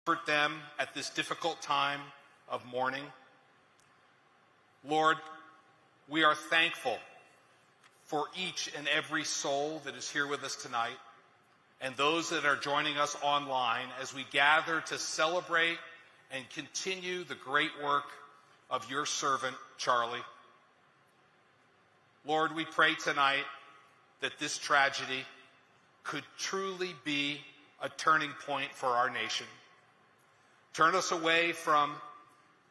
Comfort them at this difficult time of mourning. Lord, we are thankful for each and every soul that is here with us tonight and those that are joining us online as we gather to celebrate and continue the great work of your servant, Charlie. Lord, we pray tonight that this tragedy could truly be a turning point for our nation. Turn us away from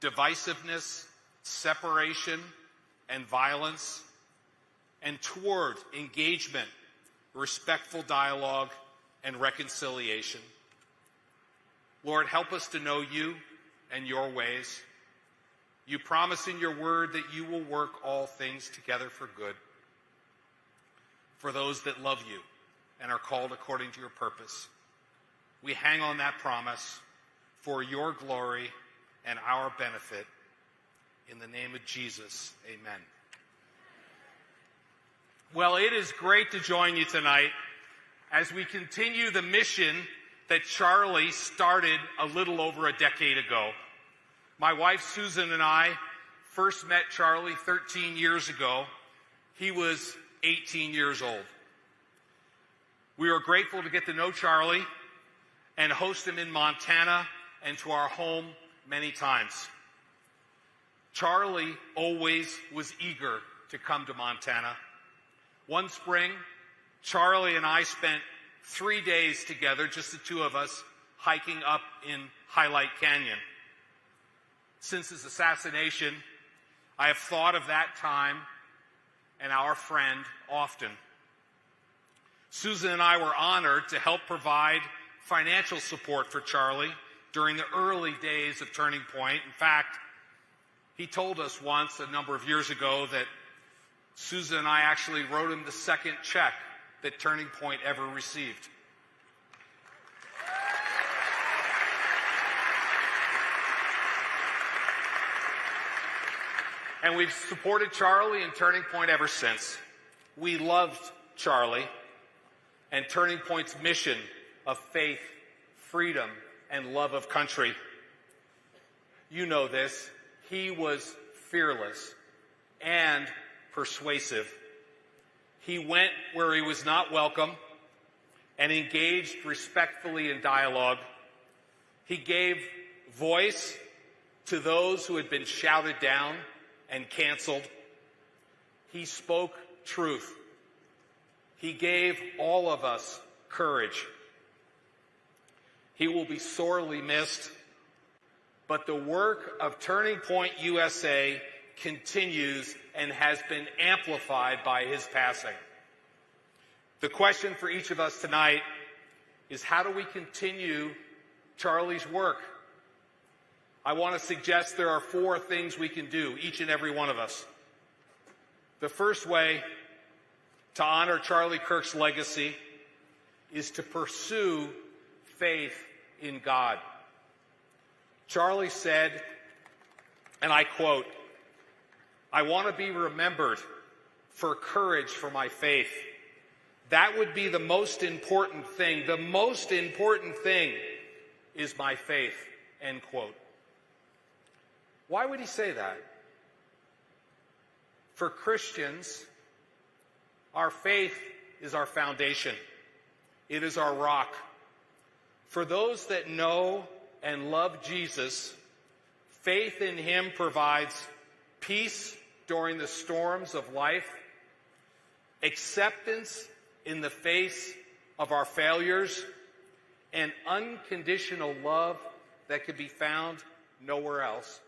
divisiveness, separation, and violence, and toward engagement, respectful dialogue, and reconciliation. Lord, help us to know you and your ways. You promise in your word that you will work all things together for good for those that love you and are called according to your purpose. We hang on that promise for your glory and our benefit. In the name of Jesus, amen. Well, it is great to join you tonight as we continue the mission that Charlie started a little over a decade ago. My wife Susan and I first met Charlie 13 years ago. He was 18 years old. We were grateful to get to know Charlie and host him in Montana and to our home many times. Charlie always was eager to come to Montana. One spring, Charlie and I spent 3 days together, just the two of us, hiking up in Highlight Canyon. Since his assassination, I have thought of that time and our friend often. Susan and I were honored to help provide financial support for Charlie during the early days of Turning Point. In fact, he told us once, a number of years ago, that Susan and I actually wrote him the second check that Turning Point ever received. And we've supported Charlie and Turning Point ever since. We loved Charlie and Turning Point's mission of faith, freedom, and love of country. You know this. He was fearless and persuasive. He went where he was not welcome and engaged respectfully in dialogue. He gave voice to those who had been shouted down and canceled. He spoke truth. He gave all of us courage. He will be sorely missed, but the work of Turning Point USA continues and has been amplified by his passing. The question for each of us tonight is, how do we continue Charlie's work? I want to suggest there are 4 things we can do, each and every one of us. The first way to honor Charlie Kirk's legacy is to pursue faith in God. Charlie said, and I quote, "I want to be remembered for courage for my faith. That would be the most important thing. The most important thing is my faith," end quote. Why would he say that? For Christians, our faith is our foundation. It is our rock. For those that know and love Jesus, faith in him provides peace during the storms of life, acceptance in the face of our failures, and unconditional love that can be found nowhere else.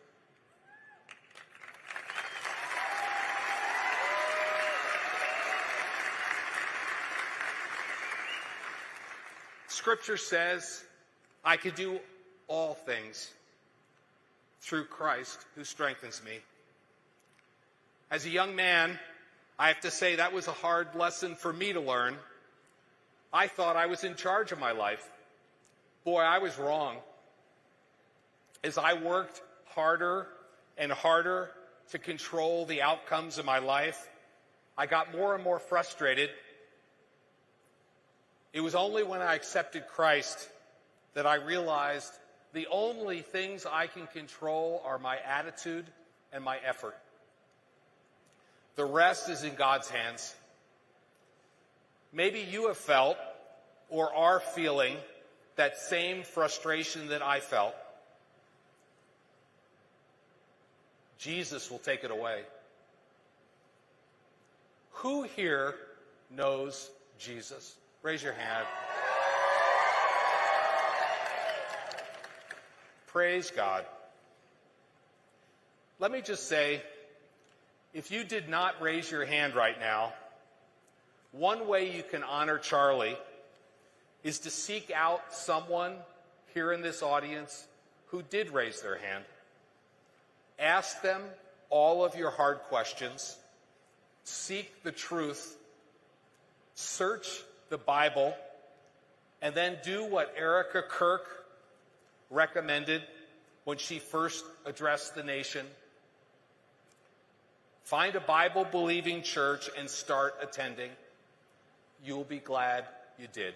Scripture says, "I can do all things through Christ who strengthens me." As a young man, I have to say that was a hard lesson for me to learn. I thought I was in charge of my life. Boy, I was wrong. As I worked harder and harder to control the outcomes of my life, I got more and more frustrated. It was only when I accepted Christ that I realized The only things I can control are my attitude and my effort. The rest is in God's hands. Maybe you have felt or are feeling that same frustration that I felt. Jesus will take it away. Who here knows Jesus? Raise your hand. Praise God. Let me just say, if you did not raise your hand right now, one way you can honor Charlie is to seek out someone here in this audience who did raise their hand. Ask them all of your hard questions. Seek the truth. Search the Bible. And then do what Erica Kirk recommended when she first addressed the nation. Find a Bible-believing church and start attending. You'll be glad you did.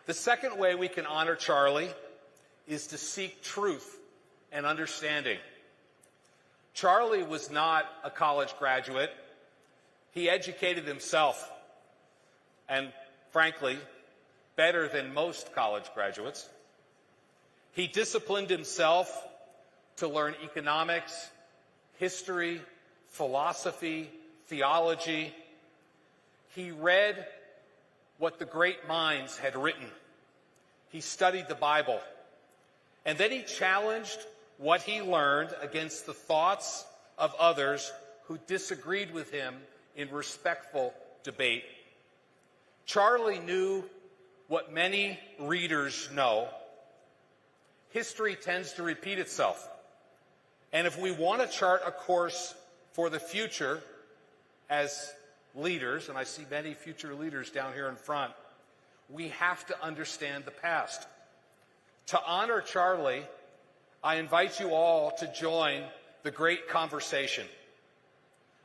The second way we can honor Charlie is to seek truth and understanding. Charlie was not a college graduate. He educated himself, and frankly, better than most college graduates. He disciplined himself to learn economics, history, philosophy, theology. He read what the great minds had written. He studied the Bible. And then he challenged what he learned against the thoughts of others who disagreed with him in respectful debate. Charlie knew what many readers know. History tends to repeat itself. And if we want to chart a course for the future as leaders, and I see many future leaders down here in front, we have to understand the past. To honor Charlie, I invite you all to join the great conversation.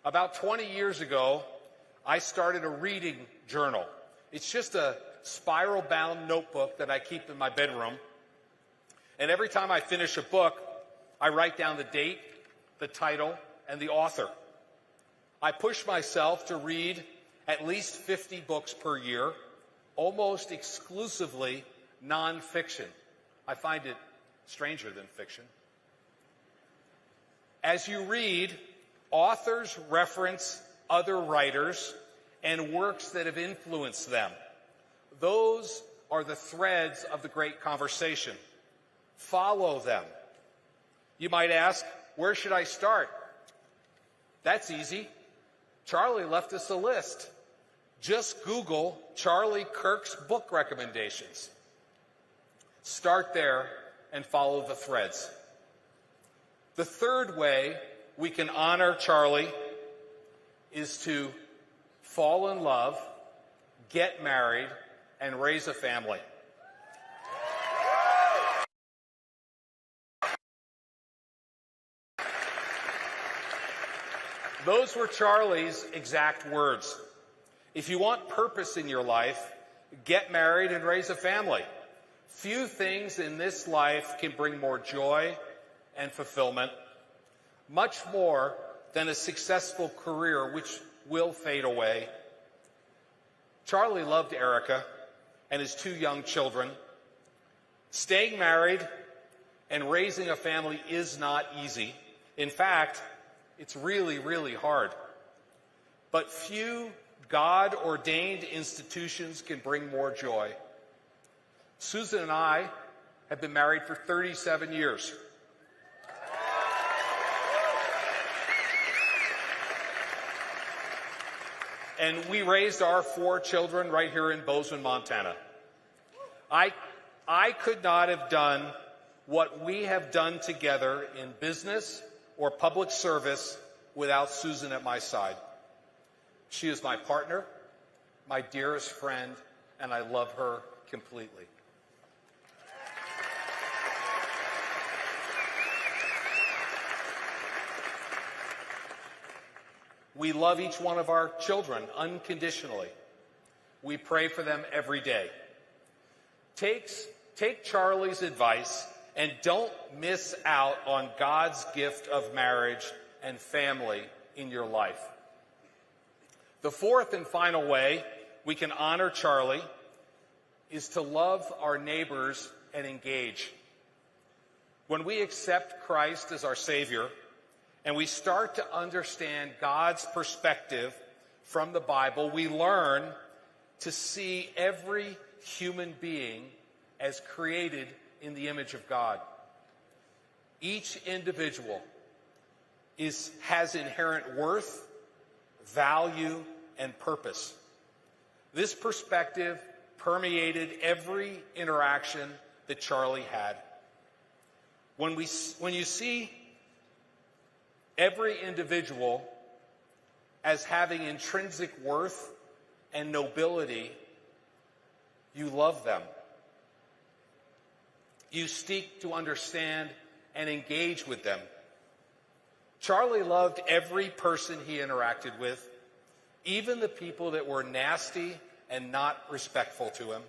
About 20 years ago, I started a reading journal. It's just a spiral-bound notebook that I keep in my bedroom. And every time I finish a book, I write down the date, the title, and the author. I push myself to read at least 50 books per year, almost exclusively nonfiction. I find it stranger than fiction. As you read, authors reference other writers and works that have influenced them. Those are the threads of the great conversation. Follow them. You might ask, where should I start? That's easy. Charlie left us a list. Just Google Charlie Kirk's book recommendations. Start there and follow the threads. The third way we can honor Charlie is to fall in love, get married, and raise a family. Those were Charlie's exact words. If you want purpose in your life, get married and raise a family. Few things in this life can bring more joy and fulfillment, much more than a successful career which will fade away. Charlie loved Erica and his 2 young children. Staying married and raising a family is not easy. In fact, it's really, really hard. But few God-ordained institutions can bring more joy. Susan and I have been married for 37 years. And we raised our 4 children right here in Bozeman, Montana. I could not have done what we have done together in business or public service without Susan at my side. She is my partner, my dearest friend, and I love her completely. We love each one of our children unconditionally. We pray for them every day. Take Charlie's advice and don't miss out on God's gift of marriage and family in your life. The fourth and final way we can honor Charlie is to love our neighbors and engage. When we accept Christ as our Savior and we start to understand God's perspective from the Bible, we learn to see every human being as created in the image of God. Each individual has inherent worth, value, and purpose. This perspective permeated every interaction that Charlie had. When you see every individual as having intrinsic worth and nobility, you love them. You seek to understand and engage with them. Charlie loved every person he interacted with, even the people that were nasty and not respectful to him.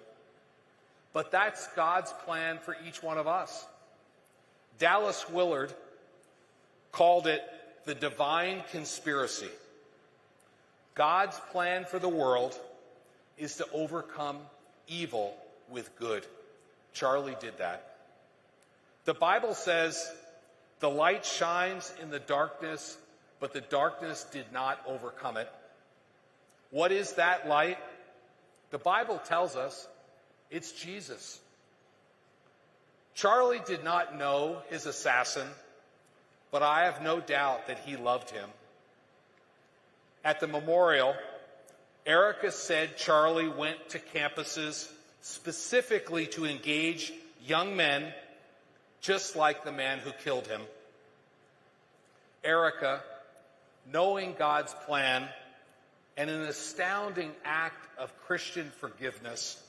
But that's God's plan for each one of us. Dallas Willard called it the divine conspiracy. God's plan for the world is to overcome evil with good. Charlie did that. The Bible says the light shines in the darkness, but the darkness did not overcome it. What is that light? The Bible tells us it's Jesus. Charlie did not know his assassin, but I have no doubt that he loved him. At the memorial, Erica said Charlie went to campuses specifically to engage young men just like the man who killed him. Erica, knowing God's plan and an astounding act of Christian forgiveness,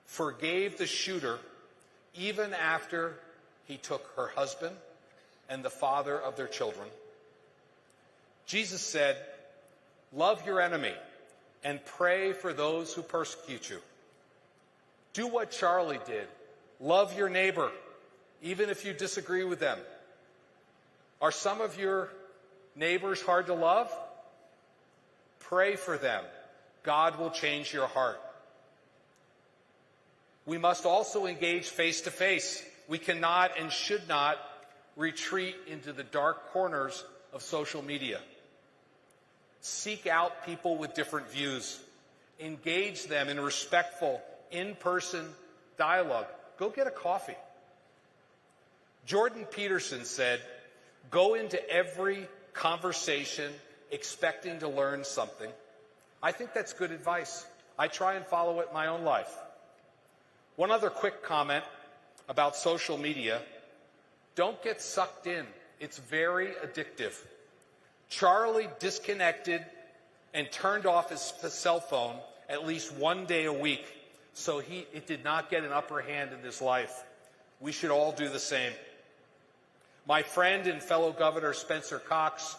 forgave the shooter even after he took her husband and the father of their children. Jesus said, "Love your enemy and pray for those who persecute you." Do what Charlie did. Love your neighbor, even if you disagree with them. Are some of your neighbors hard to love? Pray for them. God will change your heart. We must also engage face to face. We cannot and should not retreat into the dark corners of social media. Seek out people with different views. Engage them in respectful, in-person dialogue. Go get a coffee. Jordan Peterson said, "Go into every conversation expecting to learn something." I think that's good advice. I try and follow it in my own life. One other quick comment about social media. Don't get sucked in. It's very addictive. Charlie disconnected and turned off his cell phone at least one day a week, so it did not get an upper hand in his life. We should all do the same. My friend and fellow Governor Spencer Cox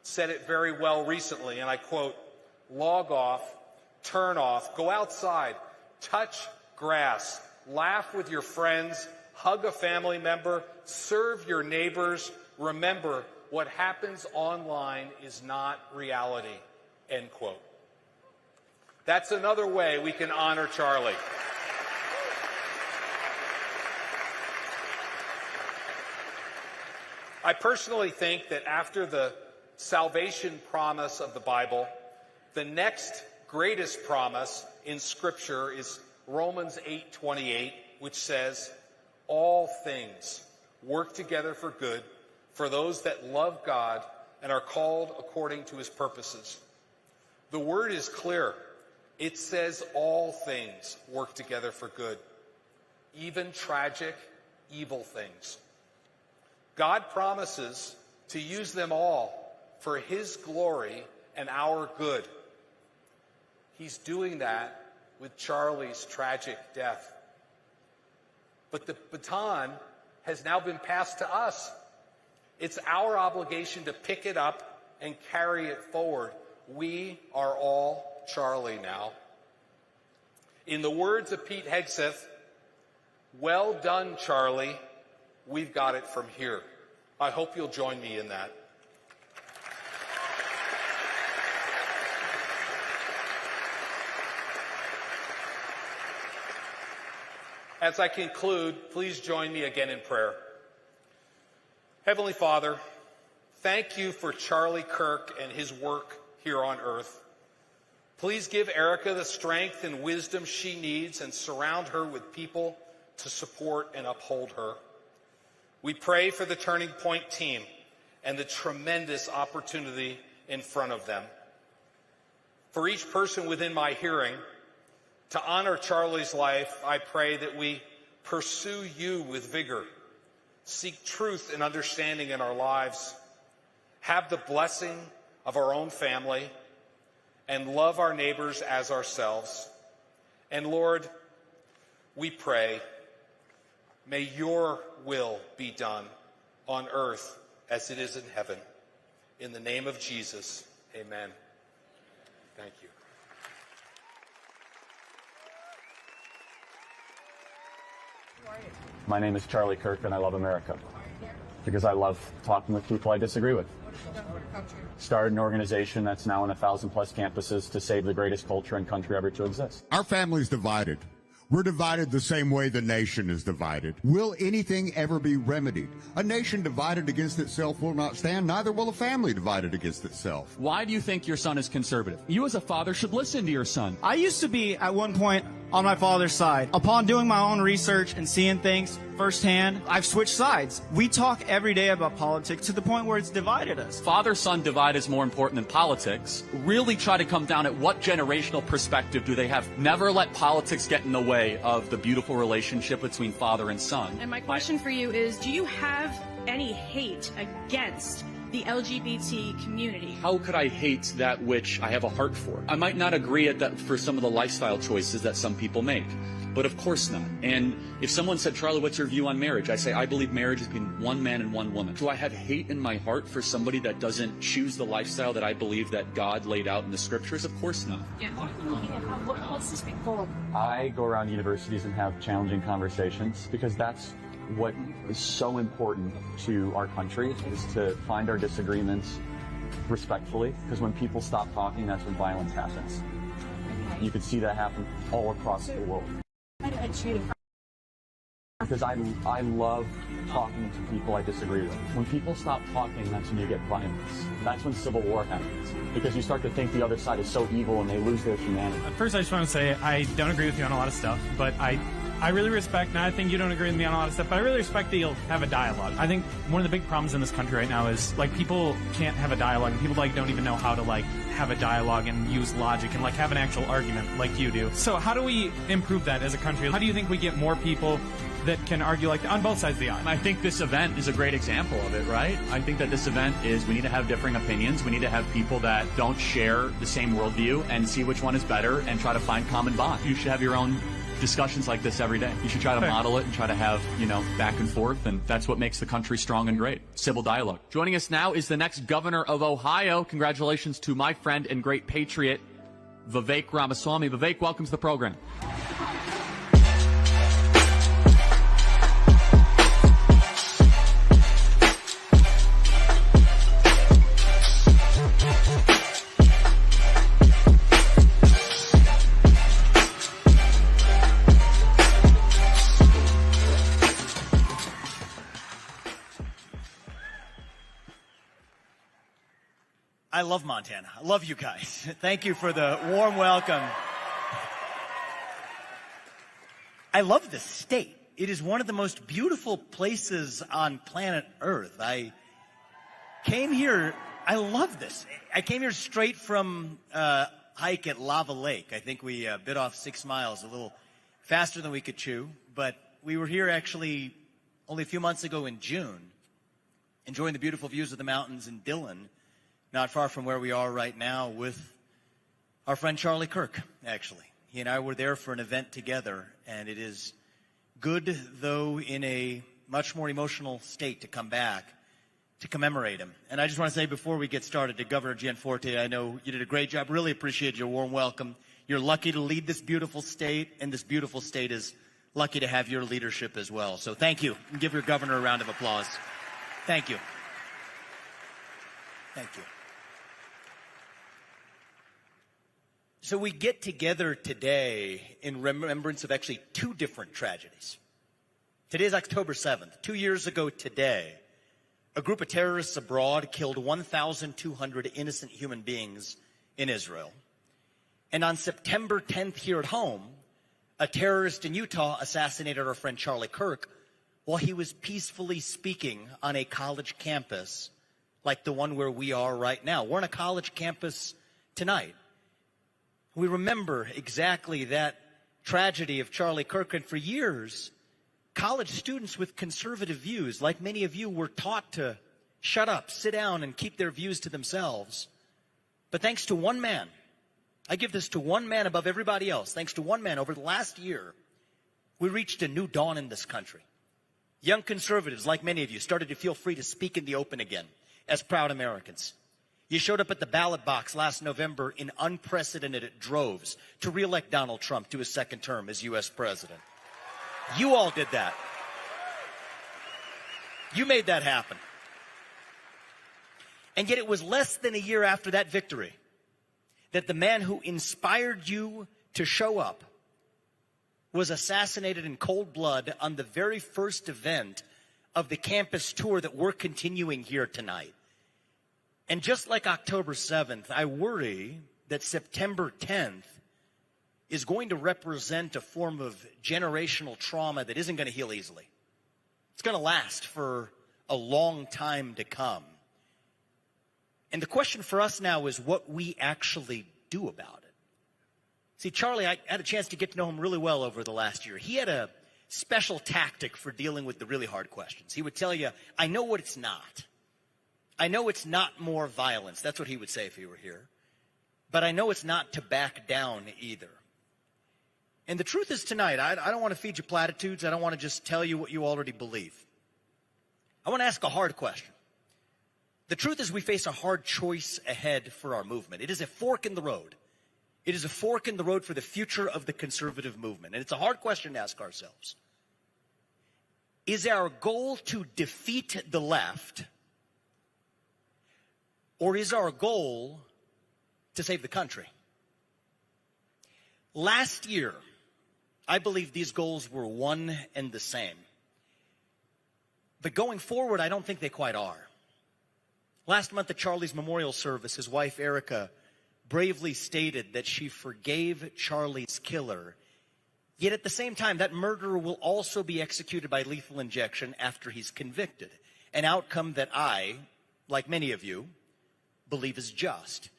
said it very well recently, and I quote, "Log off, turn off, go outside, touch grass, laugh with your friends, hug a family member, serve your neighbors. Remember, what happens online is not reality," end quote. That's another way we can honor Charlie. I personally think that after the salvation promise of the Bible, the next greatest promise in Scripture is Romans 8:28, which says, "All things work together for good for those that love God and are called according to his purposes." The word is clear. It says all things work together for good, even tragic, evil things. God promises to use them all for his glory and our good. He's doing that with Charlie's tragic death. But the baton has now been passed to us. It's our obligation to pick it up and carry it forward We are all Charlie now. In the words of Pete Hegseth, well done, Charlie. We've got it from here. I hope you'll join me in that. As I conclude, please join me again in prayer. Heavenly Father, thank you for Charlie Kirk and his work here on earth. Please give Erica the strength and wisdom she needs and surround her with people to support and uphold her. We pray for the Turning Point team and the tremendous opportunity in front of them. For each person within my hearing, to honor Charlie's life, I pray that we pursue you with vigor, seek truth and understanding in our lives, have the blessing of our own family, and love our neighbors as ourselves. And Lord, we pray, may your will be done on earth as it is in heaven. In the name of Jesus, amen. Thank you. My name is Charlie Kirk, and I love America because I love talking with people I disagree with. Started an organization that's now in 1,000+ campuses to save the greatest culture and country ever to exist. Our family's divided. We're divided the same way the nation is divided. Will anything ever be remedied? A nation divided against itself will not stand, neither will a family divided against itself. Why do you think your son is conservative? You as a father should listen to your son. I used to be, at one point, on my father's side. Upon doing my own research and seeing things firsthand, I've switched sides. We talk every day about politics to the point where it's divided us. Father-son divide is more important than politics. Really try to come down at what generational perspective do they have. Never let politics get in the way of the beautiful relationship between father and son. And my question for you is, do you have any hate against the LGBT community? How could I hate that which I have a heart for? I might not agree for some of the lifestyle choices that some people make, but of course not. And if someone said, Charlie, what's your view on marriage? I say, I believe marriage is between one man and one woman. Do I have hate in my heart for somebody that doesn't choose the lifestyle that I believe that God laid out in the scriptures? Of course not. Yeah. What's this big goal? I go around universities and have challenging conversations because that's what is so important to our country, is to find our disagreements respectfully, because when people stop talking, that's when violence happens. Okay. You could see that happen all across the world. Because I love talking to people I disagree with. When people stop talking, that's when you get violence. That's when civil war happens. Because you start to think the other side is so evil and they lose their humanity. First, I just want to say I don't agree with you on a lot of stuff, but I really respect, and I think you don't agree with me on a lot of stuff, but I really respect that you'll have a dialogue. I think one of the big problems in this country right now is, like, people can't have a dialogue, and people, like, don't even know how to, like, have a dialogue and use logic and, like, have an actual argument like you do. So how do we improve that as a country? How do you think we get more people that can argue, like, on both sides of the aisle? I think this event is a great example of it, right? I think that this event is, we need to have differing opinions. We need to have people that don't share the same worldview and see which one is better and try to find common bond. You should have your own discussions like this every day. You should try to model it and try to have, back and forth, and that's what makes the country strong and great. Civil dialogue. Joining us now is the next governor of Ohio. Congratulations to my friend and great patriot, Vivek Ramaswamy. Vivek, welcome to the program. I love Montana. I love you guys. Thank you for the warm welcome. I love this state. It is one of the most beautiful places on planet Earth. I came here, I love this. I came here straight from a hike at Lava Lake. I think we bit off 6 miles, a little faster than we could chew. But we were here actually only a few months ago in June, enjoying the beautiful views of the mountains in Dillon, not far from where we are right now, with our friend Charlie Kirk, actually. He and I were there for an event together, and it is good, though in a much more emotional state, to come back to commemorate him. And I just want to say before we get started to Governor Gianforte, I know you did a great job. Really appreciate your warm welcome. You're lucky to lead this beautiful state, and this beautiful state is lucky to have your leadership as well. So thank you. And give your governor a round of applause. Thank you. Thank you. So we get together today in remembrance of actually two different tragedies. Today is October 7th. 2 years ago today, a group of terrorists abroad killed 1,200 innocent human beings in Israel. And on September 10th here at home, a terrorist in Utah assassinated our friend Charlie Kirk while he was peacefully speaking on a college campus like the one where we are right now. We're on a college campus tonight. We remember exactly that tragedy of Charlie Kirk, and for years, college students with conservative views, like many of you, were taught to shut up, sit down, and keep their views to themselves. But thanks to one man, I give this to one man above everybody else, thanks to one man over the last year, we reached a new dawn in this country. Young conservatives, like many of you, started to feel free to speak in the open again as proud Americans. You showed up at the ballot box last November in unprecedented droves to reelect Donald Trump to his second term as U.S. president. You all did that. You made that happen. And yet it was less than a year after that victory that the man who inspired you to show up was assassinated in cold blood on the very first event of the campus tour that we're continuing here tonight. And just like October 7th, I worry that September 10th is going to represent a form of generational trauma that isn't going to heal easily. It's going to last for a long time to come. And the question for us now is what we actually do about it. See, Charlie, I had a chance to get to know him really well over the last year. He had a special tactic for dealing with the really hard questions. He would tell you, I know what it's not. I know it's not more violence. That's what he would say if he were here. But I know it's not to back down either. And the truth is tonight, I don't want to feed you platitudes. I don't want to just tell you what you already believe. I want to ask a hard question. The truth is we face a hard choice ahead for our movement. It is a fork in the road. It is a fork in the road for the future of the conservative movement. And it's a hard question to ask ourselves. Is our goal to defeat the left, or is our goal to save the country? Last year, I believe these goals were one and the same. But going forward, I don't think they quite are. Last month at Charlie's memorial service, his wife, Erica, bravely stated that she forgave Charlie's killer. Yet at the same time, that murderer will also be executed by lethal injection after he's convicted. An outcome that I, like many of you, believe is just.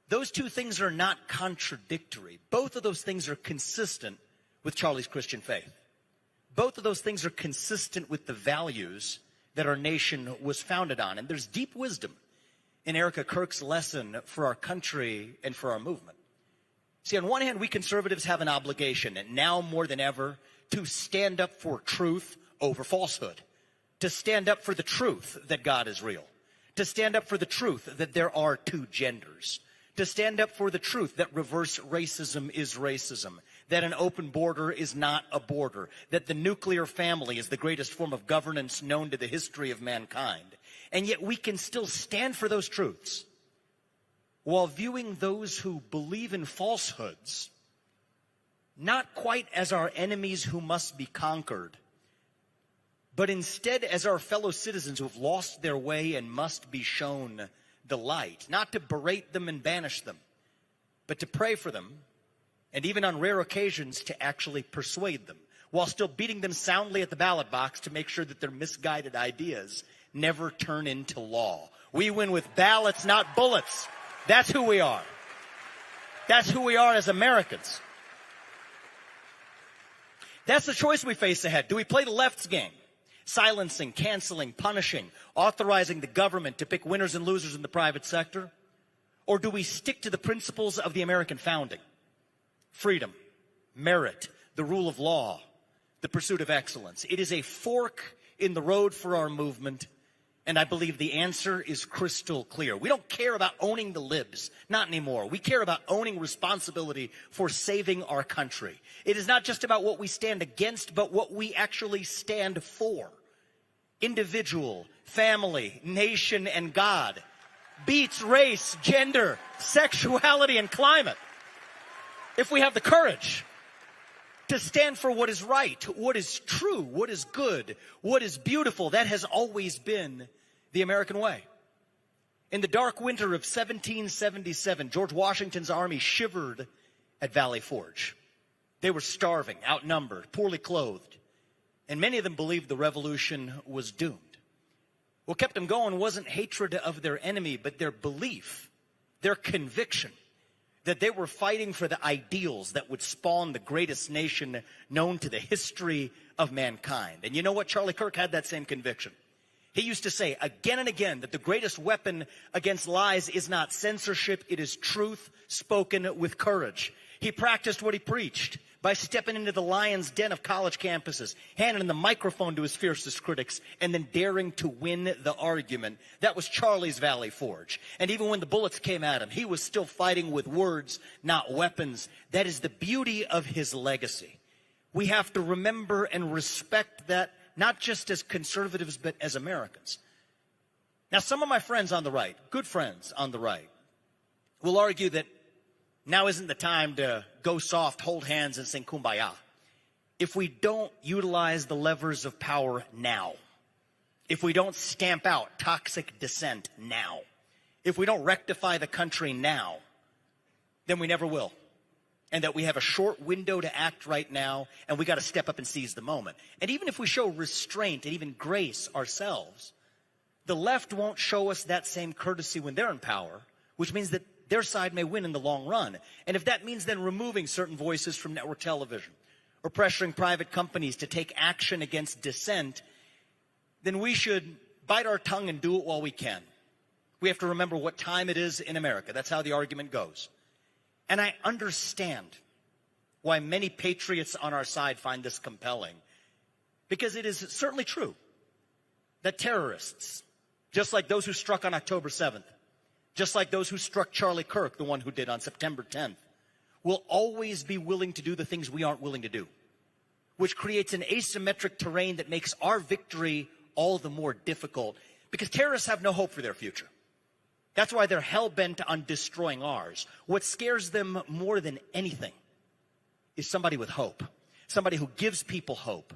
Those two things are not contradictory. Both of those things are consistent with Charlie's Christian faith. Both of those things are consistent with the values that our nation was founded on. And there's deep wisdom in Erica Kirk's lesson for our country and for our movement. See, on one hand, we conservatives have an obligation, and now more than ever, to stand up for truth over falsehood, to stand up for the truth that God is real, to stand up for the truth that there are two genders, to stand up for the truth that reverse racism is racism, that an open border is not a border, that the nuclear family is the greatest form of governance known to the history of mankind. And yet we can still stand for those truths while viewing those who believe in falsehoods not quite as our enemies who must be conquered, but instead as our fellow citizens who have lost their way and must be shown the light, not to berate them and banish them, but to pray for them, and even on rare occasions to actually persuade them, while still beating them soundly at the ballot box to make sure that their misguided ideas never turn into law. We win with ballots, not bullets. That's who we are. That's who we are as Americans. That's the choice we face ahead. Do we play the left's game? Silencing, canceling, punishing, authorizing the government to pick winners and losers in the private sector? Or do we stick to the principles of the American founding? Freedom, merit, the rule of law, the pursuit of excellence. It is a fork in the road for our movement, And I believe the answer is crystal clear. We don't care about owning the libs. Not anymore. We care about owning responsibility for saving our country. It is not just about what we stand against, but what we actually stand for. Individual, family, nation, and God beats race, gender, sexuality, and climate. If we have the courage to stand for what is right, what is true, what is good, what is beautiful. That has always been the American way. In the dark winter of 1777, George Washington's army shivered at Valley Forge. They were starving, outnumbered, poorly clothed, and many of them believed the revolution was doomed. What kept them going wasn't hatred of their enemy, but their belief, their conviction that they were fighting for the ideals that would spawn the greatest nation known to the history of mankind. And you know what? Charlie Kirk had that same conviction. He used to say again and again that the greatest weapon against lies is not censorship, it is truth spoken with courage. He practiced what he preached by stepping into the lion's den of college campuses, handing the microphone to his fiercest critics, and then daring to win the argument. That was Charlie's Valley Forge. And even when the bullets came at him, he was still fighting with words, not weapons. That is the beauty of his legacy. We have to remember and respect that, not just as conservatives, but as Americans. Now, some of my friends on the right, good friends on the right, will argue that now isn't the time to go soft, hold hands, and sing Kumbaya. If we don't utilize the levers of power now, if we don't stamp out toxic dissent now, if we don't rectify the country now, then we never will. And that we have a short window to act right now, and we got to step up and seize the moment. And even if we show restraint and even grace ourselves, the left won't show us that same courtesy when they're in power, which means that their side may win in the long run. And if that means then removing certain voices from network television or pressuring private companies to take action against dissent, then we should bite our tongue and do it while we can. We have to remember what time it is in America. That's how the argument goes. And I understand why many patriots on our side find this compelling, because it is certainly true that terrorists, just like those who struck on October 7th, just like those who struck Charlie Kirk, the one who did on September 10th, will always be willing to do the things we aren't willing to do, which creates an asymmetric terrain that makes our victory all the more difficult, because terrorists have no hope for their future. That's why they're hell-bent on destroying ours. What scares them more than anything is somebody with hope, somebody who gives people hope,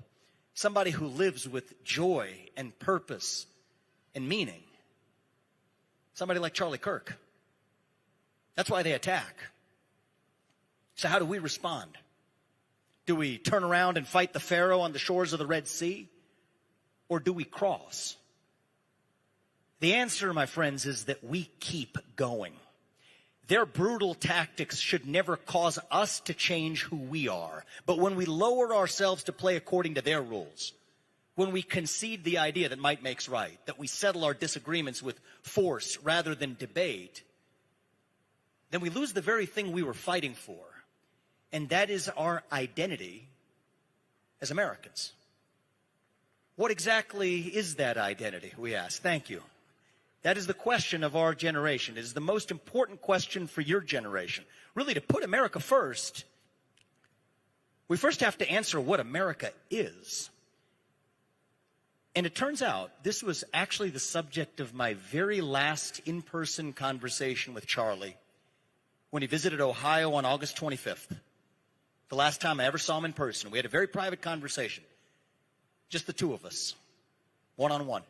somebody who lives with joy and purpose and meaning. Somebody like Charlie Kirk. That's why they attack. So how do we respond? Do we turn around and fight the Pharaoh on the shores of the Red Sea? Or do we cross? The answer, my friends, is that we keep going. Their brutal tactics should never cause us to change who we are. But when we lower ourselves to play according to their rules, when we concede the idea that might makes right, that we settle our disagreements with force rather than debate, then we lose the very thing we were fighting for, and that is our identity as Americans. What exactly is that identity, we ask? Thank you. That is the question of our generation. It is the most important question for your generation. Really, to put America first, we first have to answer what America is. And it turns out this was actually the subject of my very last in-person conversation with Charlie when he visited Ohio on August 25th. The last time I ever saw him in person. We had a very private conversation. Just the two of us. One-on-one.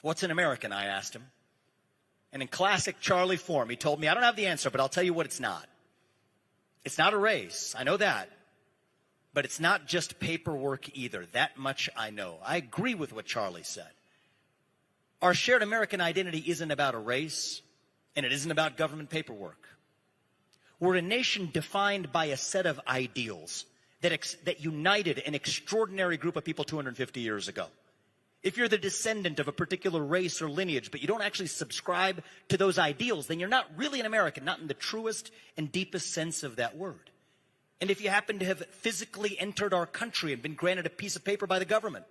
What's an American? I asked him. And in classic Charlie form, he told me, I don't have the answer, but I'll tell you what it's not. It's not a race. I know that. But it's not just paperwork either. That much I know. I agree with what Charlie said. Our shared American identity isn't about a race, and it isn't about government paperwork. We're a nation defined by a set of ideals that united an extraordinary group of people 250 years ago. If you're the descendant of a particular race or lineage, but you don't actually subscribe to those ideals, then you're not really an American, not in the truest and deepest sense of that word. And if you happen to have physically entered our country and been granted a piece of paper by the government,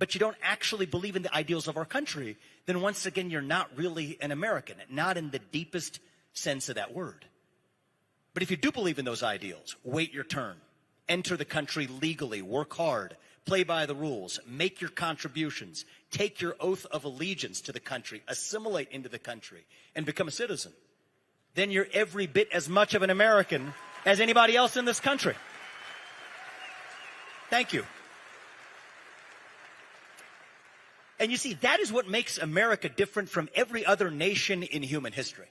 but you don't actually believe in the ideals of our country, then once again, you're not really an American, not in the deepest sense of that word. But if you do believe in those ideals, wait your turn, enter the country legally, work hard, play by the rules, make your contributions, take your oath of allegiance to the country, assimilate into the country, and become a citizen, then you're every bit as much of an American as anybody else in this country. Thank you. And you see, that is what makes America different from every other nation in human history.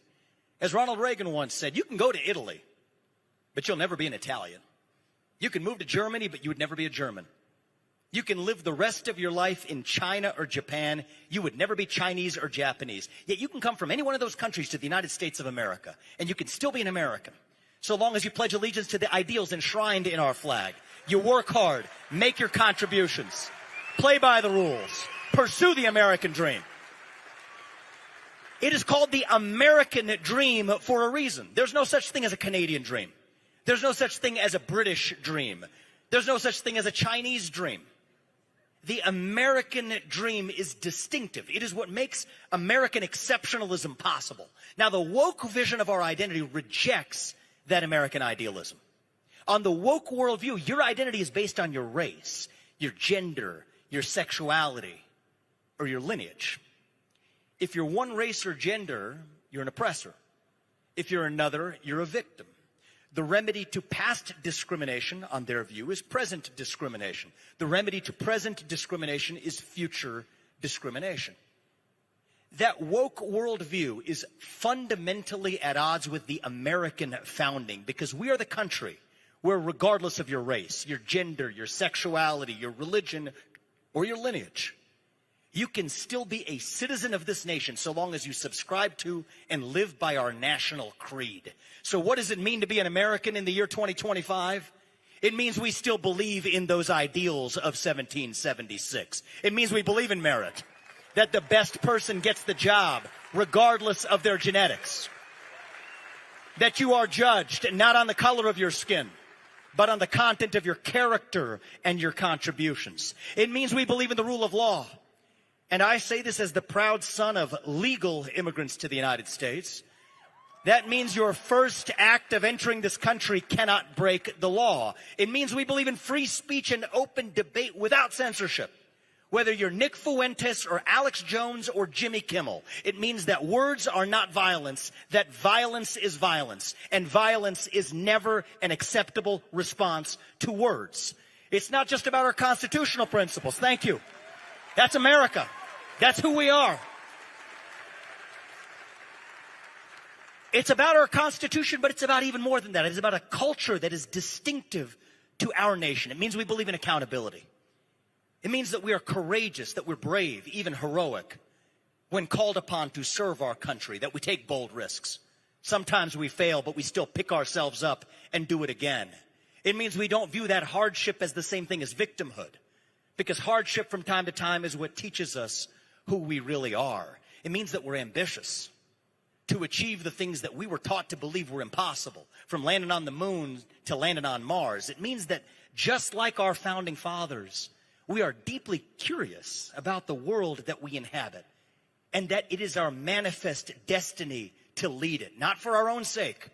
As Ronald Reagan once said, you can go to Italy, but you'll never be an Italian. You can move to Germany, but you would never be a German. You can live the rest of your life in China or Japan. You would never be Chinese or Japanese. Yet you can come from any one of those countries to the United States of America, and you can still be an American, so long as you pledge allegiance to the ideals enshrined in our flag. You work hard, make your contributions, play by the rules, pursue the American dream. It is called the American dream for a reason. There's no such thing as a Canadian dream. There's no such thing as a British dream. There's no such thing as a Chinese dream. The American dream is distinctive. It is what makes American exceptionalism possible. Now, the woke vision of our identity rejects that American idealism. On the woke worldview, your identity is based on your race, your gender, your sexuality, or your lineage. If you're one race or gender, you're an oppressor. If you're another, you're a victim. The remedy to past discrimination, on their view, is present discrimination. The remedy to present discrimination is future discrimination. That woke worldview is fundamentally at odds with the American founding, because we are the country where, regardless of your race, your gender, your sexuality, your religion, or your lineage, you can still be a citizen of this nation so long as you subscribe to and live by our national creed. So what does it mean to be an American in the year 2025? It means we still believe in those ideals of 1776. It means we believe in merit, that the best person gets the job regardless of their genetics, that you are judged not on the color of your skin, but on the content of your character and your contributions. It means we believe in the rule of law. And I say this as the proud son of legal immigrants to the United States. That means your first act of entering this country cannot break the law. It means we believe in free speech and open debate without censorship. Whether you're Nick Fuentes or Alex Jones or Jimmy Kimmel, it means that words are not violence, that violence is violence, and violence is never an acceptable response to words. It's not just about our constitutional principles. Thank you. That's America. That's who we are. It's about our Constitution, but it's about even more than that. It's about a culture that is distinctive to our nation. It means we believe in accountability. It means that we are courageous, that we're brave, even heroic, when called upon to serve our country, that we take bold risks. Sometimes we fail, but we still pick ourselves up and do it again. It means we don't view that hardship as the same thing as victimhood, because hardship from time to time is what teaches us who we really are. It means that we're ambitious to achieve the things that we were taught to believe were impossible, from landing on the moon to landing on Mars. It means that just like our founding fathers, we are deeply curious about the world that we inhabit, and that it is our manifest destiny to lead it, not for our own sake,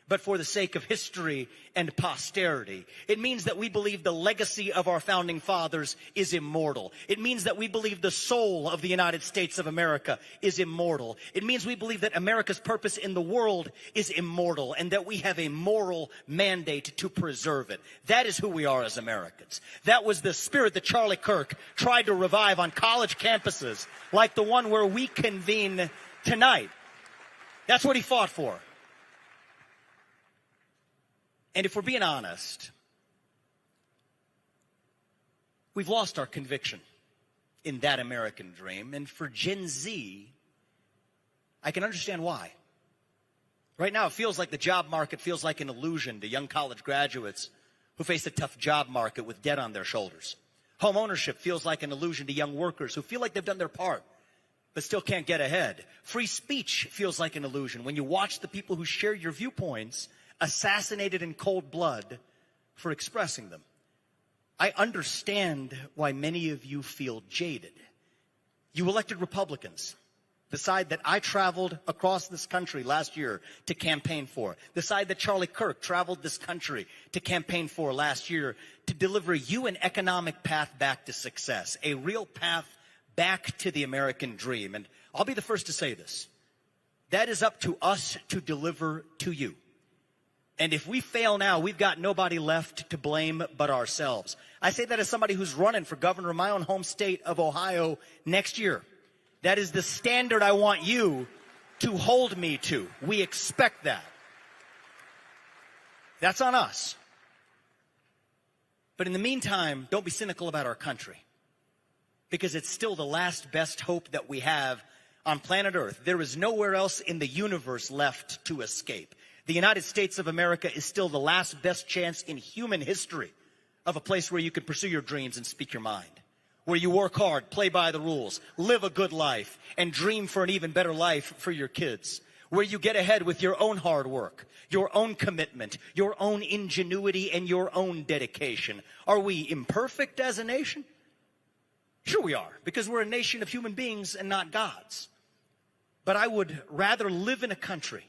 but for the sake of history and posterity. It means that we believe the legacy of our founding fathers is immortal. It means that we believe the soul of the United States of America is immortal. It means we believe that America's purpose in the world is immortal, and that we have a moral mandate to preserve it. That is who we are as Americans. That was the spirit that Charlie Kirk tried to revive on college campuses like the one where we convene tonight. That's what he fought for. And if we're being honest, we've lost our conviction in that American dream. And for Gen Z, I can understand why. Right now, it feels like the job market feels like an illusion to young college graduates who face a tough job market with debt on their shoulders. Home ownership feels like an illusion to young workers who feel like they've done their part, but still can't get ahead. Free speech feels like an illusion when you watch the people who share your viewpoints assassinated in cold blood for expressing them. I understand why many of you feel jaded. You elected Republicans, the side that I traveled across this country last year to campaign for, the side that Charlie Kirk traveled this country to campaign for last year to deliver you an economic path back to success, a real path back to the American dream. And I'll be the first to say this. That is up to us to deliver to you. And if we fail now, we've got nobody left to blame but ourselves. I say that as somebody who's running for governor of my own home state of Ohio next year. That is the standard I want you to hold me to. We expect that. That's on us. But in the meantime, don't be cynical about our country, because it's still the last best hope that we have on planet Earth. There is nowhere else in the universe left to escape. The United States of America is still the last best chance in human history of a place where you can pursue your dreams and speak your mind, where you work hard, play by the rules, live a good life, and dream for an even better life for your kids, where you get ahead with your own hard work, your own commitment, your own ingenuity, and your own dedication. Are we imperfect as a nation? Sure we are, because we're a nation of human beings and not gods. But I would rather live in a country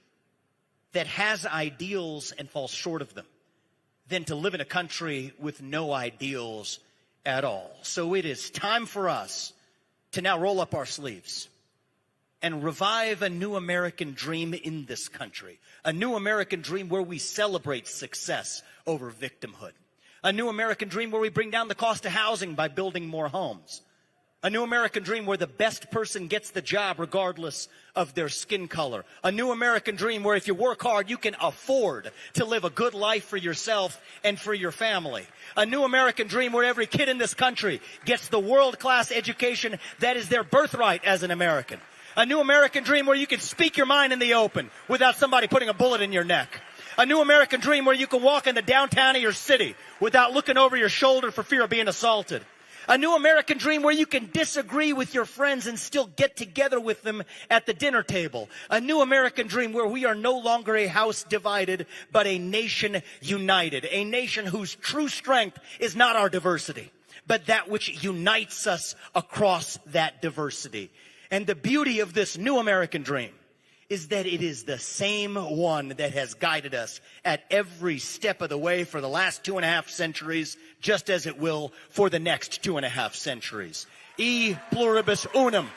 that has ideals and falls short of them than to live in a country with no ideals at all. So it is time for us to now roll up our sleeves and revive a new American dream in this country. A new American dream where we celebrate success over victimhood. A new American dream where we bring down the cost of housing by building more homes. A new American dream where the best person gets the job regardless of their skin color. A new American dream where if you work hard, you can afford to live a good life for yourself and for your family. A new American dream where every kid in this country gets the world-class education that is their birthright as an American. A new American dream where you can speak your mind in the open without somebody putting a bullet in your neck. A new American dream where you can walk in the downtown of your city without looking over your shoulder for fear of being assaulted. A new American dream where you can disagree with your friends and still get together with them at the dinner table. A new American dream where we are no longer a house divided, but a nation united. A nation whose true strength is not our diversity, but that which unites us across that diversity. And the beauty of this new American dream is that it is the same one that has guided us at every step of the way for the last 2.5 centuries, just as it will for the next 2.5 centuries. E pluribus unum.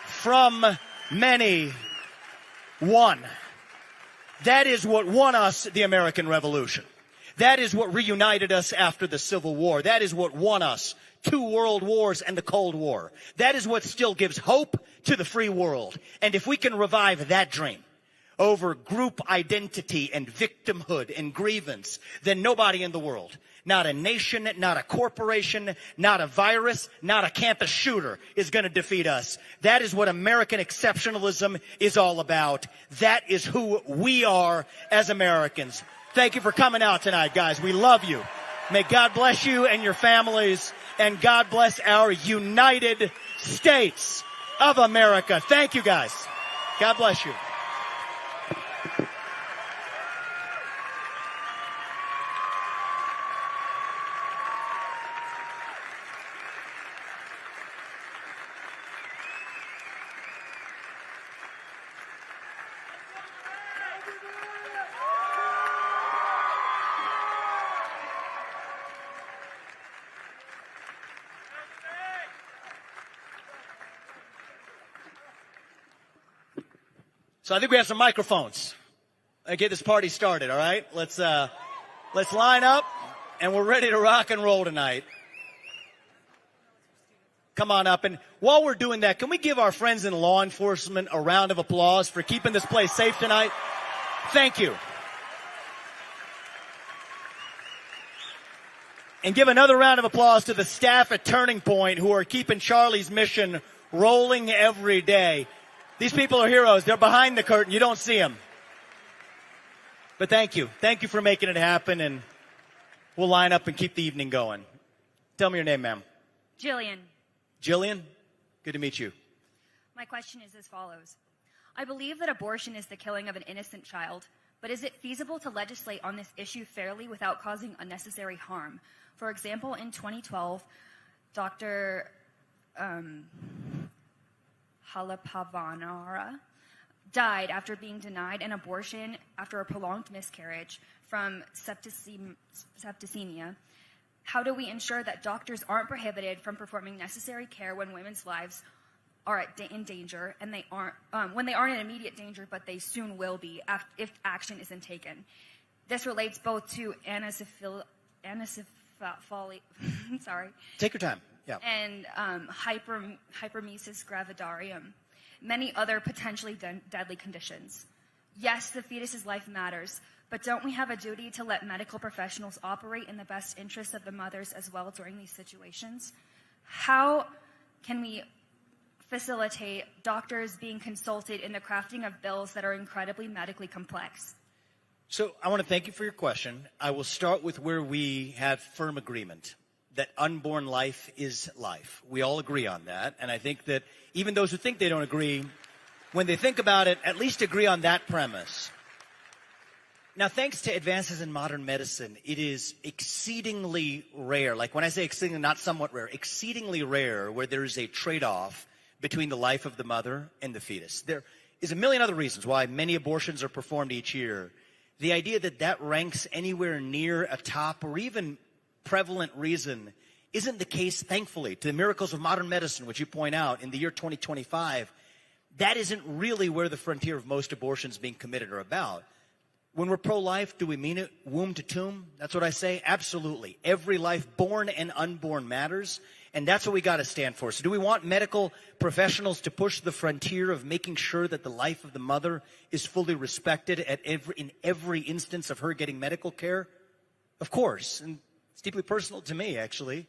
From many, one. That is what won us the American Revolution. That is what reunited us after the Civil War. That is what won us 2 world wars and the Cold War. That is what still gives hope to the free world. And if we can revive that dream over group identity and victimhood and grievance, then nobody in the world, not a nation, not a corporation, not a virus, not a campus shooter is going to defeat us. That is what American exceptionalism is all about. That is who we are as Americans. Thank you for coming out tonight, guys. We love you. May God bless you and your families, and God bless our United States of America. Thank you, guys. God bless you. So I think we have some microphones. Get this party started, all right? Let's line up, and we're ready to rock and roll tonight. Come on up. And while we're doing that, can we give our friends in law enforcement a round of applause for keeping this place safe tonight? Thank you. And give another round of applause to the staff at Turning Point who are keeping Charlie's mission rolling every day. These people are heroes. They're behind the curtain. You don't see them. But thank you. Thank you for making it happen, and we'll line up and keep the evening going. Tell me your name, ma'am. Jillian. Jillian? Good to meet you. My question is as follows. I believe that abortion is the killing of an innocent child, But is it feasible to legislate on this issue fairly without causing unnecessary harm? For example, in 2012, Dr. Halapavanara died after being denied an abortion after a prolonged miscarriage from septicemia. How do we ensure that doctors aren't prohibited from performing necessary care when women's lives are in danger, and they aren't when they aren't in immediate danger, but they soon will be if action isn't taken? This relates both to anencephaly, sorry. Take your time. Yeah. And hypermesis gravidarum, many other potentially deadly conditions. Yes, the fetus's life matters, but don't we have a duty to let medical professionals operate in the best interests of the mothers as well during these situations? How can we facilitate doctors being consulted in the crafting of bills that are incredibly medically complex? So I want to thank you for your question. I will start with where we have firm agreement, that unborn life is life. We all agree on that. And I think that even those who think they don't agree, when they think about it, at least agree on that premise. Now, thanks to advances in modern medicine, it is exceedingly rare. Like when I say exceedingly, not somewhat rare, exceedingly rare where there is a trade-off between the life of the mother and the fetus. There is a million other reasons why many abortions are performed each year. The idea that that ranks anywhere near a top or even prevalent reason isn't the case, thankfully, to the miracles of modern medicine, which you point out in the year 2025. That isn't really where the frontier of most abortions being committed are about. When we're pro-life, do we mean it womb to tomb? That's what I say. Absolutely. Every life, born and unborn, matters. And that's what we got to stand for. So do we want medical professionals to push the frontier of making sure that the life of the mother is fully respected in every instance of her getting medical care? Of course. And it's deeply personal to me, actually.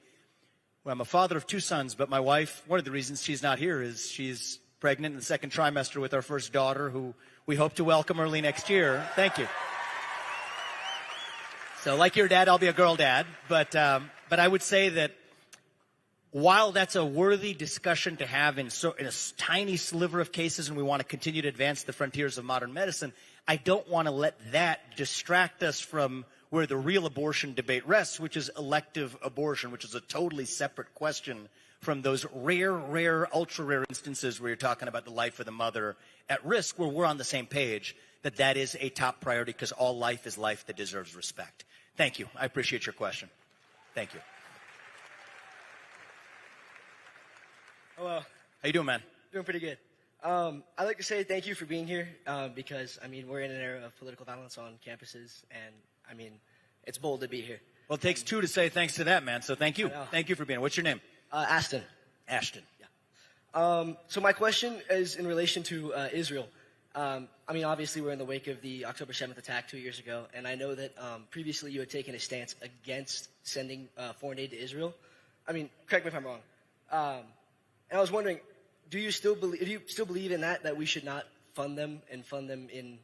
Well, I'm a father of 2 sons, but my wife, one of the reasons she's not here is she's pregnant in the 2nd trimester with our first daughter, who we hope to welcome early next year. Thank you. So like your dad, I'll be a girl dad. But I would say that while that's a worthy discussion to have in a tiny sliver of cases, and we want to continue to advance the frontiers of modern medicine, I don't want to let that distract us from where the real abortion debate rests, which is elective abortion, which is a totally separate question from those rare, ultra-rare instances where you're talking about the life of the mother at risk, where we're on the same page, that is a top priority because all life is life that deserves respect. Thank you. I appreciate your question. Thank you. Hello. How you doing, man? Doing pretty good. I'd like to say thank you for being here because, we're in an era of political violence on campuses, and, it's bold to be here. Well, it takes 2 to say thanks to that, man, so thank you. Thank you for being here. What's your name? Ashton. Ashton. Yeah. So my question is in relation to Israel. Obviously we're in the wake of the October 7th attack 2 years ago, and I know that previously you had taken a stance against sending foreign aid to Israel. Correct me if I'm wrong. And I was wondering, do you still believe in that we should not fund them in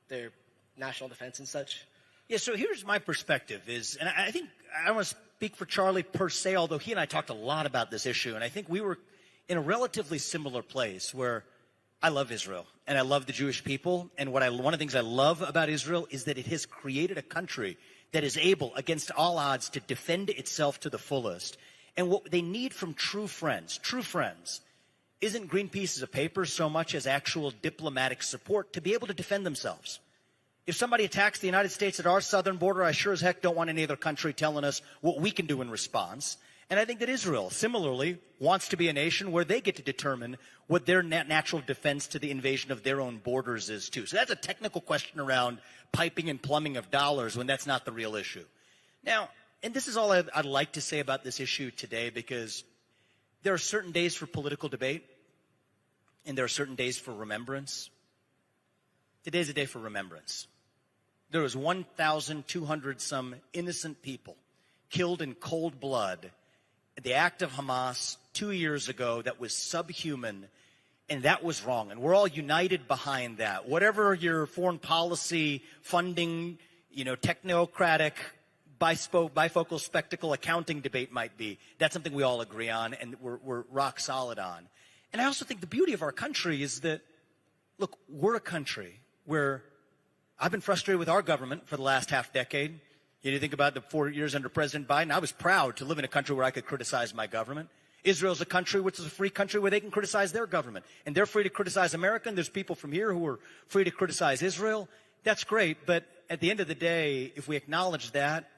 their national defense and such? Yeah, so here's my perspective and I think I don't want to speak for Charlie per se, although he and I talked a lot about this issue, and I think we were in a relatively similar place where I love Israel and I love the Jewish people, and one of the things I love about Israel is that it has created a country that is able, against all odds, to defend itself to the fullest. And what they need from true friends, isn't green pieces of paper so much as actual diplomatic support to be able to defend themselves. If somebody attacks the United States at our southern border, I sure as heck don't want any other country telling us what we can do in response. And I think that Israel, similarly, wants to be a nation where they get to determine what their natural defense to the invasion of their own borders is, too. So that's a technical question around piping and plumbing of dollars when that's not the real issue. Now, and this is all I'd like to say about this issue today, because there are certain days for political debate, and there are certain days for remembrance. Today's a day for remembrance. There was 1,200 some innocent people killed in cold blood. The act of Hamas 2 years ago that was subhuman, and that was wrong. And we're all united behind that. Whatever your foreign policy, funding, technocratic, bifocal spectacle accounting debate might be, that's something we all agree on and we're rock solid on. And I also think the beauty of our country is that, look, we're a country where I've been frustrated with our government for the last half decade. You think about the 4 years under President Biden, I was proud to live in a country where I could criticize my government. Israel's a country which is a free country where they can criticize their government. And they're free to criticize America, and there's people from here who are free to criticize Israel. That's great, but at the end of the day, if we acknowledge that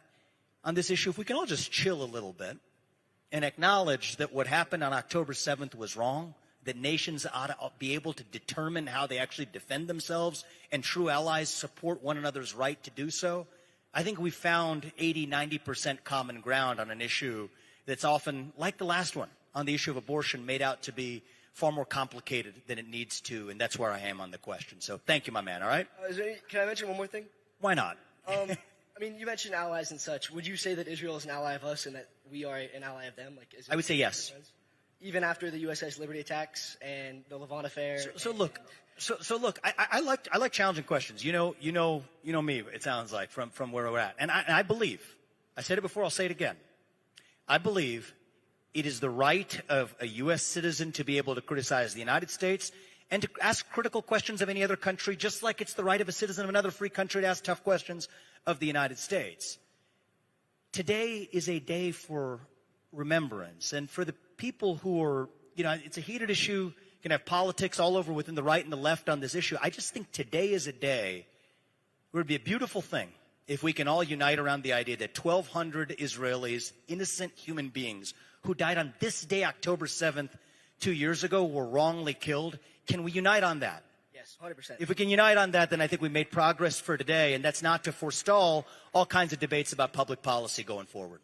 on this issue, if we can all just chill a little bit and acknowledge that what happened on October 7th was wrong, that nations ought to be able to determine how they actually defend themselves, and true allies support one another's right to do so, I think we found 80, 90% common ground on an issue that's often, like the last one, on the issue of abortion, made out to be far more complicated than it needs to, and that's where I am on the question. So thank you, my man, all right? Can I mention one more thing? Why not? I mean, you mentioned allies and such. Would you say that Israel is an ally of us and that we are an ally of them? Like, I would say yes. Even after the USS Liberty attacks and the Levant affair? So look, I like challenging questions. You know me, it sounds like, from where we're at. And I believe, I said it before, I'll say it again. I believe it is the right of a U.S. citizen to be able to criticize the United States and to ask critical questions of any other country, just like it's the right of a citizen of another free country to ask tough questions of the United States. Today is a day for remembrance, and for the people who are, it's a heated issue. You can have politics all over within the right and the left on this issue. I just think today is a day where it would be a beautiful thing if we can all unite around the idea that 1,200 Israelis, innocent human beings, who died on this day, October 7th, 2 years ago, were wrongly killed. Can we unite on that? Yes, 100%. If we can unite on that, then I think we made progress for today, and that's not to forestall all kinds of debates about public policy going forward.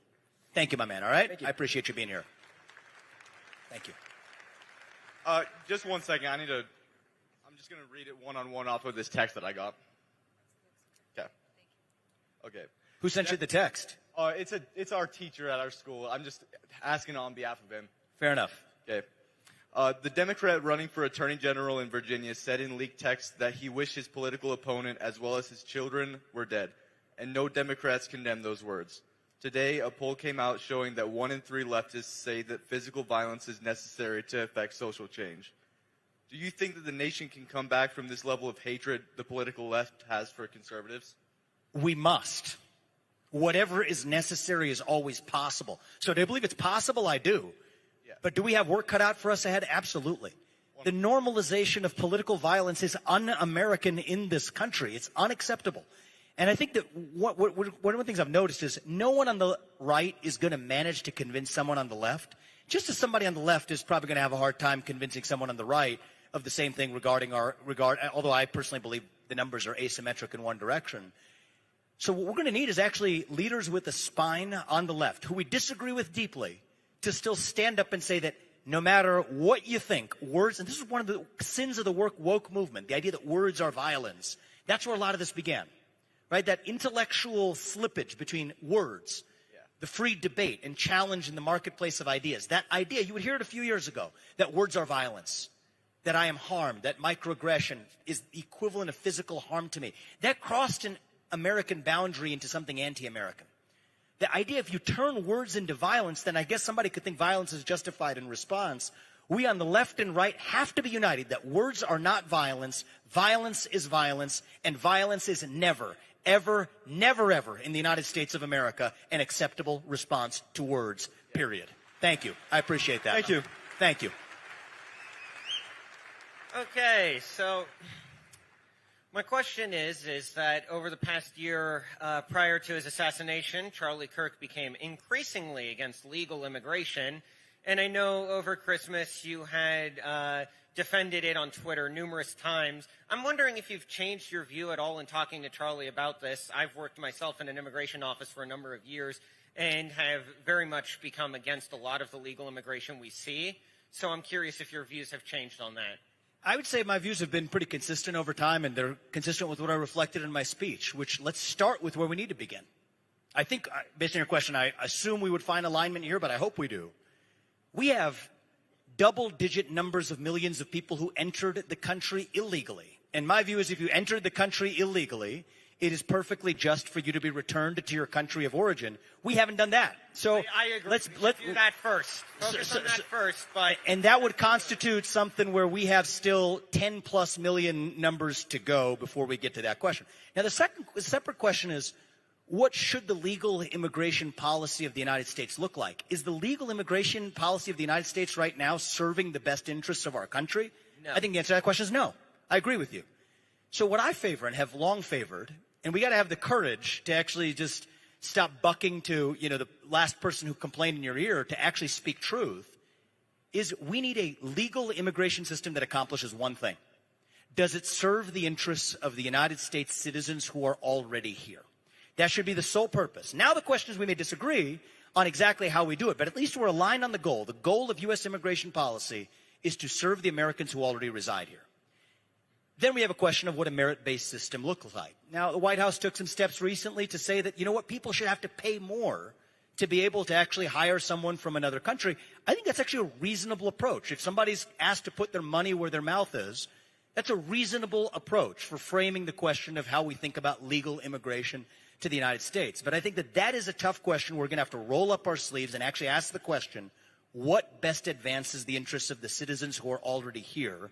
Thank you, my man, all right? Thank you. I appreciate you being here. Thank you. Just 1 second. I'm just going to read it one-on-one off of this text that I got. Okay. Who sent you the text? It's our teacher at our school. I'm just asking on behalf of him. Fair enough. Okay. The Democrat running for Attorney General in Virginia said in leaked text that he wished his political opponent as well as his children were dead, and no Democrats condemned those words. Today, a poll came out showing that 1 in 3 leftists say that physical violence is necessary to effect social change. Do you think that the nation can come back from this level of hatred the political left has for conservatives? We must. Whatever is necessary is always possible. So do I believe it's possible? I do. Yeah. But do we have work cut out for us ahead? Absolutely. The normalization of political violence is un-American in this country. It's unacceptable. And I think that one of the things I've noticed is no one on the right is going to manage to convince someone on the left, just as somebody on the left is probably going to have a hard time convincing someone on the right of the same thing although I personally believe the numbers are asymmetric in one direction. So what we're going to need is actually leaders with a spine on the left, who we disagree with deeply, to still stand up and say that no matter what you think, words, and this is one of the sins of the woke movement, the idea that words are violence. That's where a lot of this began, right? That intellectual slippage between words, the free debate and challenge in the marketplace of ideas. That idea, you would hear it a few years ago, that words are violence, that I am harmed, that microaggression is the equivalent of physical harm to me. That crossed an American boundary into something anti-American. The idea, if you turn words into violence, then I guess somebody could think violence is justified in response. We on the left and right have to be united that words are not violence, violence is violence, and violence is never, ever, never, ever in the United States of America an acceptable response to words, period. Thank you. I appreciate that. Thank you. Thank you. Okay, so my question is that over the past year prior to his assassination, Charlie Kirk became increasingly against legal immigration. And I know over Christmas you had defended it on Twitter numerous times. I'm wondering if you've changed your view at all in talking to Charlie about this. I've worked myself in an immigration office for a number of years and have very much become against a lot of the legal immigration we see. So I'm curious if your views have changed on that. I would say my views have been pretty consistent over time, and they're consistent with what I reflected in my speech, which let's start with where we need to begin. I think, based on your question, I assume we would find alignment here, but I hope we do. We have double-digit numbers of millions of people who entered the country illegally. And my view is if you entered the country illegally, it is perfectly just for you to be returned to your country of origin. We haven't done that. So I agree. let's do that first. Focus on that first. But and that would constitute something where we have still 10 plus million numbers to go before we get to that question. Now, the separate question is, what should the legal immigration policy of the United States look like? Is the legal immigration policy of the United States right now serving the best interests of our country? No. I think the answer to that question is no. I agree with you. So what I favor and have long favored, and we got to have the courage to actually just stop bucking to, the last person who complained in your ear to actually speak truth, is we need a legal immigration system that accomplishes one thing. Does it serve the interests of the United States citizens who are already here? That should be the sole purpose. Now the question is, we may disagree on exactly how we do it, but at least we're aligned on the goal. The goal of U.S. immigration policy is to serve the Americans who already reside here. Then we have a question of what a merit-based system looks like. Now, the White House took some steps recently to say that, people should have to pay more to be able to actually hire someone from another country. I think that's actually a reasonable approach. If somebody's asked to put their money where their mouth is, that's a reasonable approach for framing the question of how we think about legal immigration to the United States. But I think that is a tough question. We're going to have to roll up our sleeves and actually ask the question, what best advances the interests of the citizens who are already here?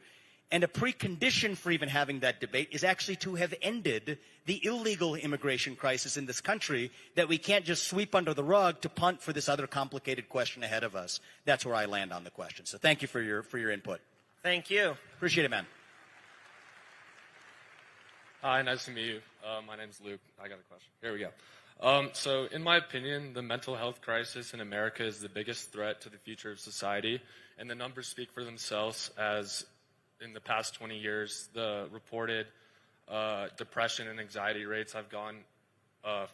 And a precondition for even having that debate is actually to have ended the illegal immigration crisis in this country that we can't just sweep under the rug to punt for this other complicated question ahead of us. That's where I land on the question. So thank you for your input. Thank you. Appreciate it, man. Hi, nice to meet you. My name's Luke. I got a question. Here we go. So in my opinion, the mental health crisis in America is the biggest threat to the future of society, and the numbers speak for themselves. As in the past 20 years, the reported depression and anxiety rates have gone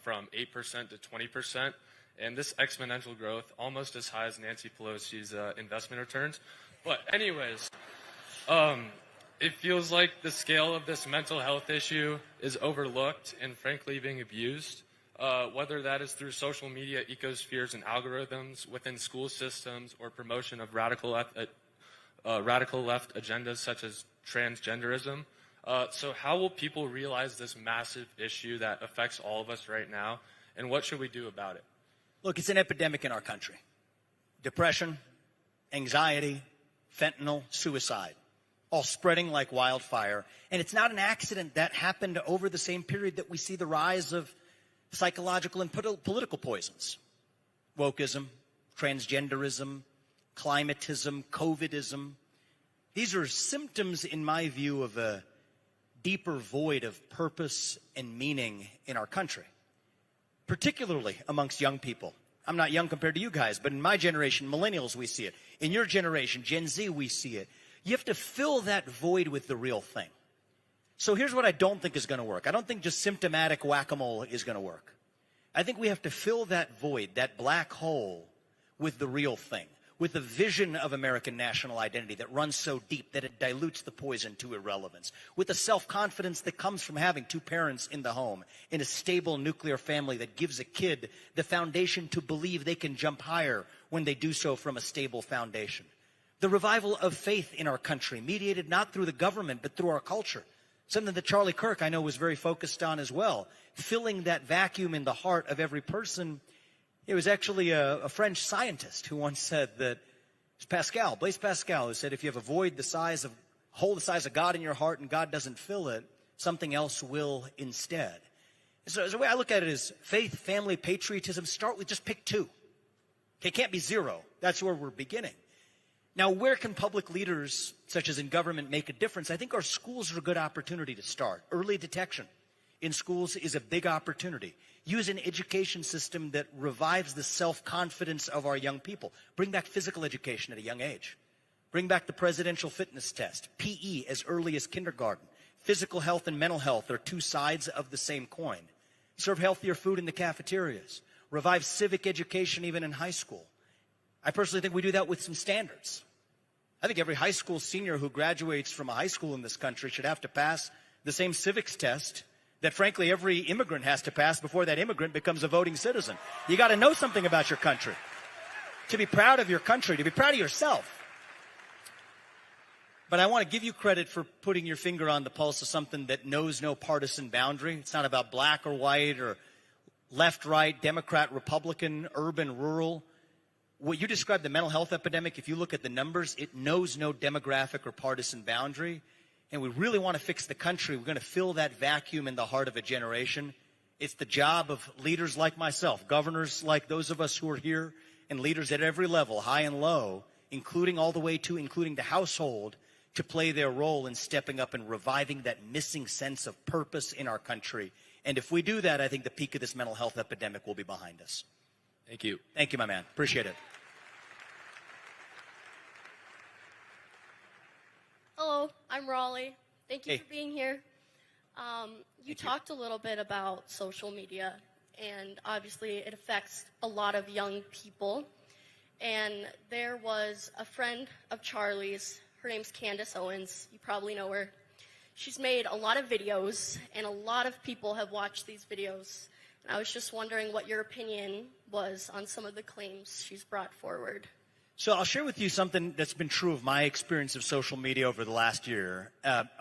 from 8% to 20%, and this exponential growth almost as high as Nancy Pelosi's investment returns. But anyways, it feels like the scale of this mental health issue is overlooked and frankly being abused, whether that is through social media ecospheres and algorithms within school systems or promotion of radical left agendas such as transgenderism. So how will people realize this massive issue that affects all of us right now, and what should we do about it? Look, it's an epidemic in our country. Depression, anxiety, fentanyl, suicide, all spreading like wildfire. And it's not an accident that happened over the same period that we see the rise of psychological and political poisons. Wokeism, transgenderism, climatism, COVIDism. These are symptoms, in my view, of a deeper void of purpose and meaning in our country, particularly amongst young people. I'm not young compared to you guys, but in my generation, millennials, we see it. In your generation, Gen Z, we see it. You have to fill that void with the real thing. So here's what I don't think is going to work. I don't think just symptomatic whack-a-mole is going to work. I think we have to fill that void, that black hole, with the real thing, with a vision of American national identity that runs so deep that it dilutes the poison to irrelevance, with the self-confidence that comes from having two parents in the home, in a stable nuclear family that gives a kid the foundation to believe they can jump higher when they do so from a stable foundation. The revival of faith in our country, mediated not through the government, but through our culture. Something that Charlie Kirk, I know, was very focused on as well. Filling that vacuum in the heart of every person. It was actually a French scientist who once said that, it's Pascal, Blaise Pascal, who said if you have a void the hole the size of God in your heart and God doesn't fill it, something else will instead. So the way I look at it is faith, family, patriotism, start with just pick two. Okay, it can't be zero. That's where we're beginning. Now, where can public leaders, such as in government, make a difference? I think our schools are a good opportunity to start. Early detection in schools is a big opportunity. Use an education system that revives the self-confidence of our young people. Bring back physical education at a young age. Bring back the presidential fitness test, PE as early as kindergarten. Physical health and mental health are two sides of the same coin. Serve healthier food in the cafeterias. Revive civic education even in high school. I personally think we do that with some standards. I think every high school senior who graduates from a high school in this country should have to pass the same civics test that, frankly, every immigrant has to pass before that immigrant becomes a voting citizen. You got to know something about your country. To be proud of your country, to be proud of yourself. But I want to give you credit for putting your finger on the pulse of something that knows no partisan boundary. It's not about black or white or left, right, Democrat, Republican, urban, rural. What you described, the mental health epidemic, if you look at the numbers, it knows no demographic or partisan boundary. And we really want to fix the country. We're going to fill that vacuum in the heart of a generation. It's the job of leaders like myself, governors like those of us who are here, and leaders at every level, high and low, including the household, to play their role in stepping up and reviving that missing sense of purpose in our country. And if we do that, I think the peak of this mental health epidemic will be behind us. Thank you. Thank you, my man. Appreciate it. Hello, I'm Raleigh. Thank you Hey. for being here. You talked a little bit about social media, and obviously it affects a lot of young people. And there was a friend of Charlie's, her name's Candace Owens, you probably know her. She's made a lot of videos, and a lot of people have watched these videos. And I was just wondering what your opinion was on some of the claims she's brought forward. So I'll share with you something that's been true of my experience of social media over the last year.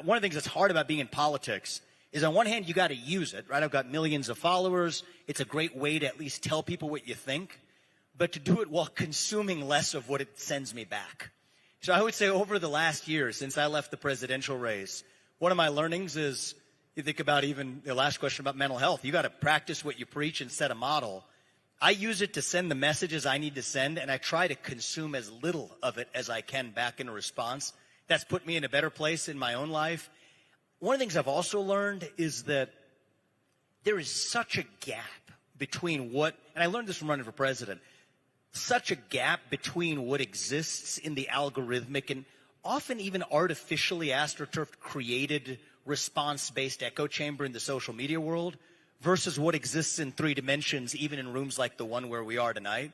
One of the things that's hard about being in politics is on one hand, you got to use it, right? I've got millions of followers. It's a great way to at least tell people what you think, but to do it while consuming less of what it sends me back. So I would say over the last year, since I left the presidential race, one of my learnings is, you think about even the last question about mental health, you got to practice what you preach and set a model. I use it to send the messages I need to send, and I try to consume as little of it as I can back in a response. That's put me in a better place in my own life. One of the things I've also learned is that there is such a gap between what, and I learned this from running for president, such a gap between what exists in the algorithmic and often even artificially astroturfed created response-based echo chamber in the social media world versus what exists in 3 dimensions, even in rooms like the one where we are tonight.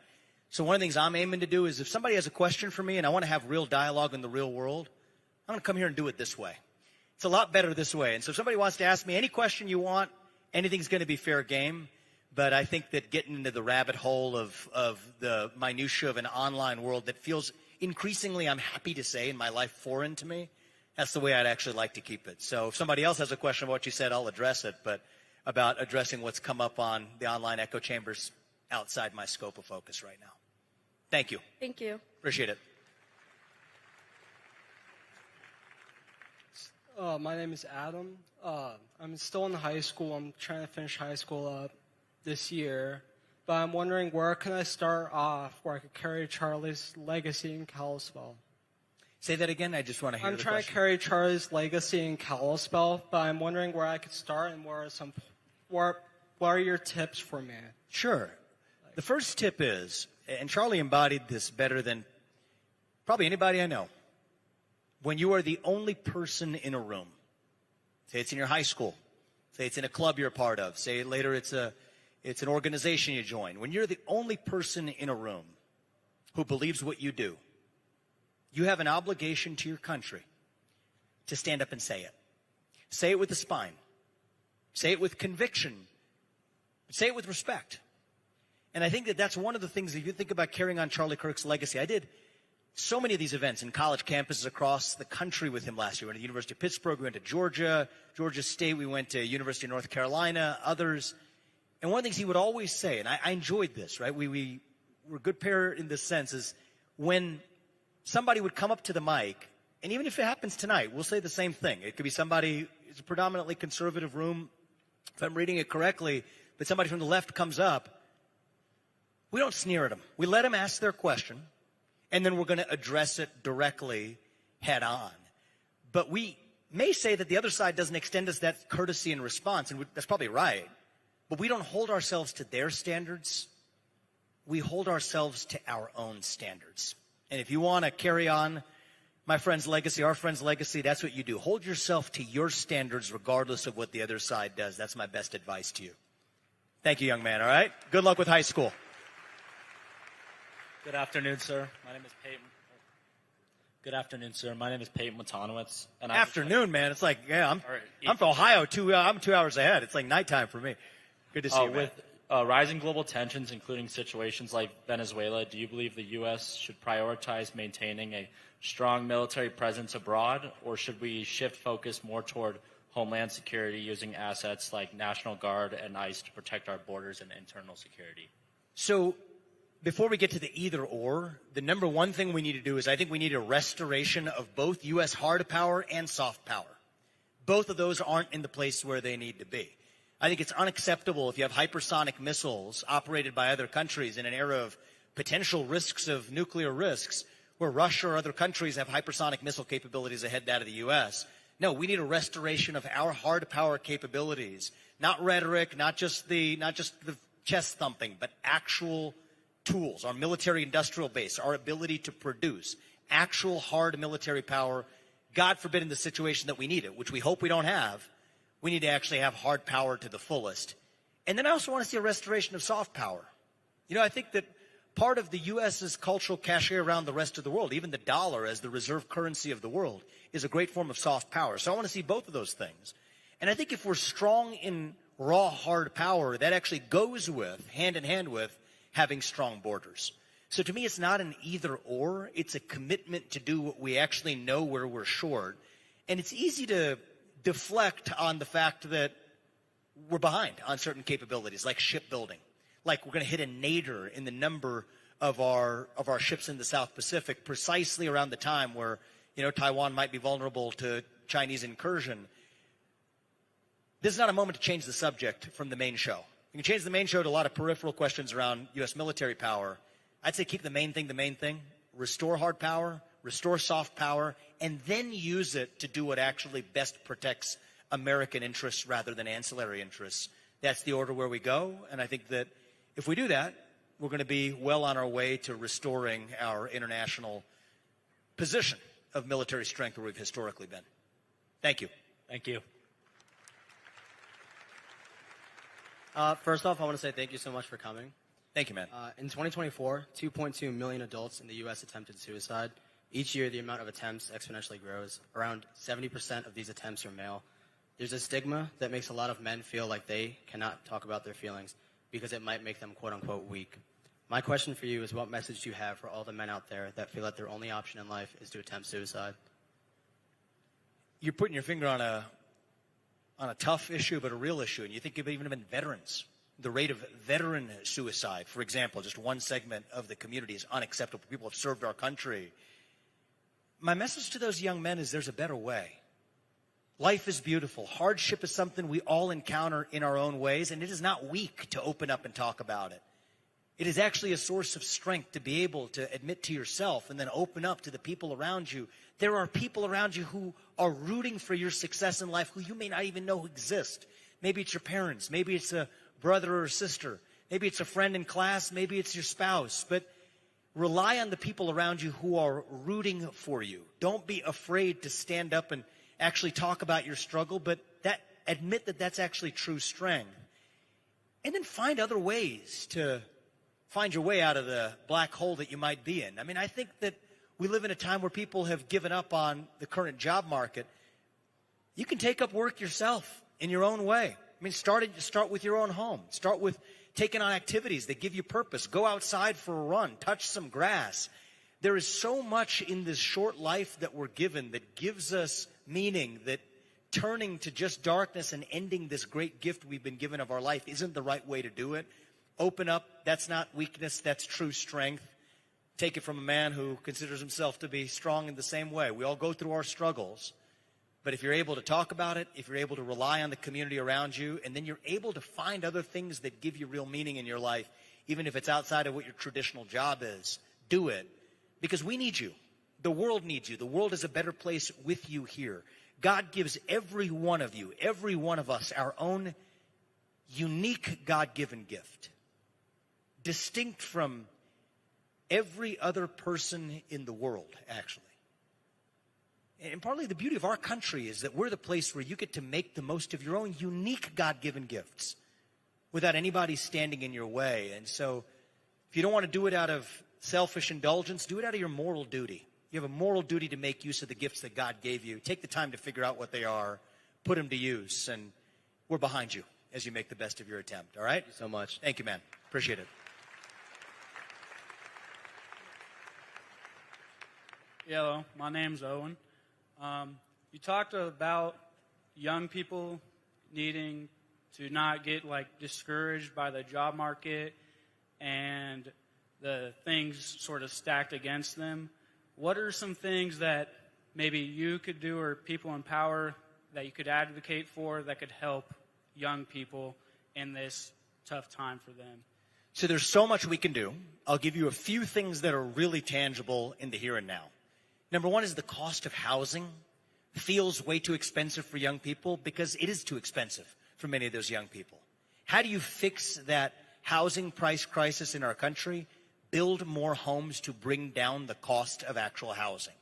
So one of the things I'm aiming to do is if somebody has a question for me and I want to have real dialogue in the real world, I'm going to come here and do it this way. It's a lot better this way. And so if somebody wants to ask me any question you want, anything's going to be fair game. But I think that getting into the rabbit hole of the minutia of an online world that feels increasingly, I'm happy to say, in my life foreign to me, that's the way I'd actually like to keep it. So if somebody else has a question about what you said, I'll address it. But about addressing what's come up on the online echo chambers outside my scope of focus right now. Thank you. Thank you. Appreciate it. My name is Adam. I'm still in high school. I'm trying to finish high school up this year. But I'm wondering where can I start off where I could carry Charlie's legacy in Kalispell? Say that again. I just want to hear the question. I'm trying to carry Charlie's legacy in Kalispell, but I'm wondering where I could start and what are your tips for me? Sure. The first tip is, and Charlie embodied this better than probably anybody I know, when you are the only person in a room, say it's in your high school, say it's in a club you're a part of, say later it's an organization you join, when you're the only person in a room who believes what you do, you have an obligation to your country to stand up and say it. Say it with a spine. Say it with conviction. Say it with respect. And I think that that's one of the things, if you think about carrying on Charlie Kirk's legacy, I did so many of these events in college campuses across the country with him last year. We went to the University of Pittsburgh, we went to Georgia State, we went to University of North Carolina, others. And one of the things he would always say, and I enjoyed this, right? We're a good pair in this sense, is when somebody would come up to the mic, and even if it happens tonight, we'll say the same thing. It could be somebody, it's a predominantly conservative room, if I'm reading it correctly, but somebody from the left comes up, we don't sneer at them. We let them ask their question, and then we're going to address it directly head on. But we may say that the other side doesn't extend us that courtesy and response, and that's probably right. But we don't hold ourselves to their standards. We hold ourselves to our own standards. And if you want to carry on my friend's legacy, our friend's legacy, that's what you do. Hold yourself to your standards regardless of what the other side does. That's my best advice to you. Thank you, young man, all right? Good luck with high school. Good afternoon, sir. My name is Peyton. Good afternoon, sir. My name is Peyton Matonowitz. And Afternoon, man. It's like, yeah, I'm from Ohio. I'm 2 hours ahead. It's like nighttime for me. Good to see you, man. With rising global tensions, including situations like Venezuela, do you believe the U.S. should prioritize maintaining a strong military presence abroad, or should we shift focus more toward homeland security using assets like National Guard and ICE to protect our borders and internal security? So before we get to the either or, the number one thing we need to do is I think we need a restoration of both U.S. hard power and soft power. Both of those aren't in the place where they need to be. I think it's unacceptable if you have hypersonic missiles operated by other countries in an era of potential risks of nuclear risks where Russia or other countries have hypersonic missile capabilities that head out of the U.S. No, we need a restoration of our hard power capabilities, not rhetoric, not just the chest thumping, but actual tools, our military industrial base, our ability to produce actual hard military power. God forbid in the situation that we need it, which we hope we don't have, we need to actually have hard power to the fullest. And then I also want to see a restoration of soft power. You know, I think that part of the U.S.'s cultural cachet around the rest of the world, even the dollar as the reserve currency of the world, is a great form of soft power. So I want to see both of those things. And I think if we're strong in raw hard power, that actually goes with, hand in hand with, having strong borders. So to me, it's not an either or. It's a commitment to do what we actually know where we're short. And it's easy to deflect on the fact that we're behind on certain capabilities, like shipbuilding. Like we're going to hit a nadir in the number of our ships in the South Pacific precisely around the time where, you know, Taiwan might be vulnerable to Chinese incursion. This is not a moment to change the subject from the main show. You can change the main show to a lot of peripheral questions around U.S. military power. I'd say keep the main thing. Restore hard power, restore soft power, and then use it to do what actually best protects American interests rather than ancillary interests. That's the order where we go, and I think that if we do that, we're going to be well on our way to restoring our international position of military strength where we've historically been. Thank you. Thank you. First off, I want to say thank you so much for coming. Thank you, man. In 2024, 2.2 million adults in the U.S. attempted suicide. Each year, the amount of attempts exponentially grows. Around 70% of these attempts are male. There's a stigma that makes a lot of men feel like they cannot talk about their feelings because it might make them quote-unquote weak. My question for you is what message do you have for all the men out there that feel that their only option in life is to attempt suicide? You're putting your finger on a tough issue, but a real issue, and you think of even veterans. The rate of veteran suicide, for example, just one segment of the community is unacceptable. People have served our country. My message to those young men is there's a better way. Life is beautiful. Hardship is something we all encounter in our own ways, and it is not weak to open up and talk about it. It is actually a source of strength to be able to admit to yourself and then open up to the people around you. There are people around you who are rooting for your success in life who you may not even know exist. Maybe it's your parents. Maybe it's a brother or sister. Maybe it's a friend in class. Maybe it's your spouse. But rely on the people around you who are rooting for you. Don't be afraid to stand up and actually talk about your struggle, but admit that that's actually true strength. And then find other ways to find your way out of the black hole that you might be in. I mean, I think that we live in a time where people have given up on the current job market. You can take up work yourself in your own way. I mean, start with your own home. Start with taking on activities that give you purpose. Go outside for a run. Touch some grass. There is so much in this short life that we're given that gives us meaning, that turning to just darkness and ending this great gift we've been given of our life isn't the right way to do it. Open up. That's not weakness. That's true strength. Take it from a man who considers himself to be strong in the same way. We all go through our struggles. But if you're able to talk about it, if you're able to rely on the community around you, and then you're able to find other things that give you real meaning in your life, even if it's outside of what your traditional job is, do it. Because we need you. The world needs you. The world is a better place with you here. God gives every one of you, every one of us, our own unique God-given gift. Distinct from every other person in the world, actually. And partly the beauty of our country is that we're the place where you get to make the most of your own unique God-given gifts without anybody standing in your way. And so if you don't want to do it out of selfish indulgence, do it out of your moral duty. You have a moral duty to make use of the gifts that God gave you. Take the time to figure out what they are, put them to use, and we're behind you as you make the best of your attempt, all right? Thank you so much. Thank you, man. Appreciate it. Hello, my name's Owen. You talked about young people needing to not get discouraged by the job market and the things sort of stacked against them. What are some things that maybe you could do or people in power that you could advocate for that could help young people in this tough time for them? So there's so much we can do. I'll give you a few things that are really tangible in the here and now. Number one is the cost of housing feels way too expensive for young people because it is too expensive for many of those young people. How do you fix that housing price crisis in our country? Build more homes to bring down the cost of actual housing.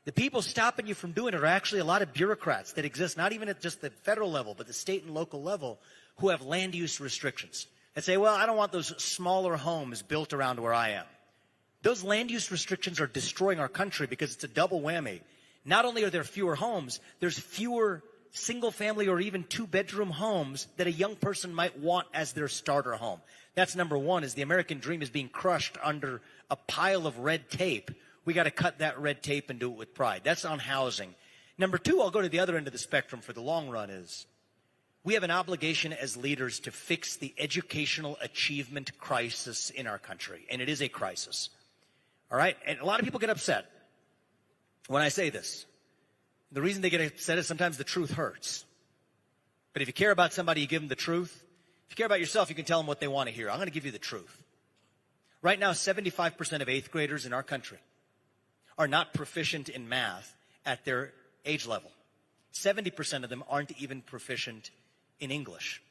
The people stopping you from doing it are actually a lot of bureaucrats that exist, not even at just the federal level, but the state and local level, who have land use restrictions. And say, well, I don't want those smaller homes built around where I am. Those land use restrictions are destroying our country because it's a double whammy. Not only are there fewer homes, there's fewer single-family or even two-bedroom homes that a young person might want as their starter home. That's number one, is the American dream is being crushed under a pile of red tape. We got to cut that red tape and do it with pride. That's on housing. Number two, I'll go to the other end of the spectrum for the long run, is we have an obligation as leaders to fix the educational achievement crisis in our country, and it is a crisis. All right? And a lot of people get upset when I say this. The reason they get upset is sometimes the truth hurts. But if you care about somebody, you give them the truth. If you care about yourself, you can tell them what they want to hear. I'm going to give you the truth. Right now, 75% of 8th graders in our country are not proficient in math at their age level. 70% of them aren't even proficient in English.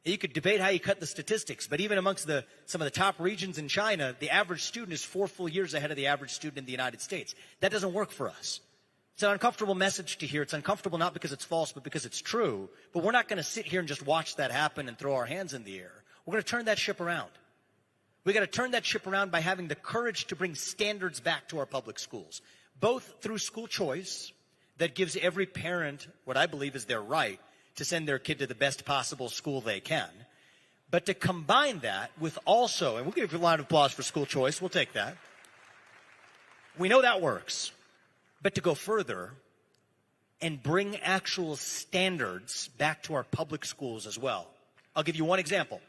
You could debate how you cut the statistics, but even amongst some of the top regions in China, the average student is 4 full years ahead of the average student in the United States. That doesn't work for us. It's an uncomfortable message to hear. It's uncomfortable not because it's false, but because it's true. But we're not going to sit here and just watch that happen and throw our hands in the air. We're going to turn that ship around. We got to turn that ship around by having the courage to bring standards back to our public schools, both through school choice that gives every parent what I believe is their right to send their kid to the best possible school they can, but to combine that with also, and we'll give you a round of applause for school choice, we'll take that. We know that works, but to go further and bring actual standards back to our public schools as well. I'll give you one example,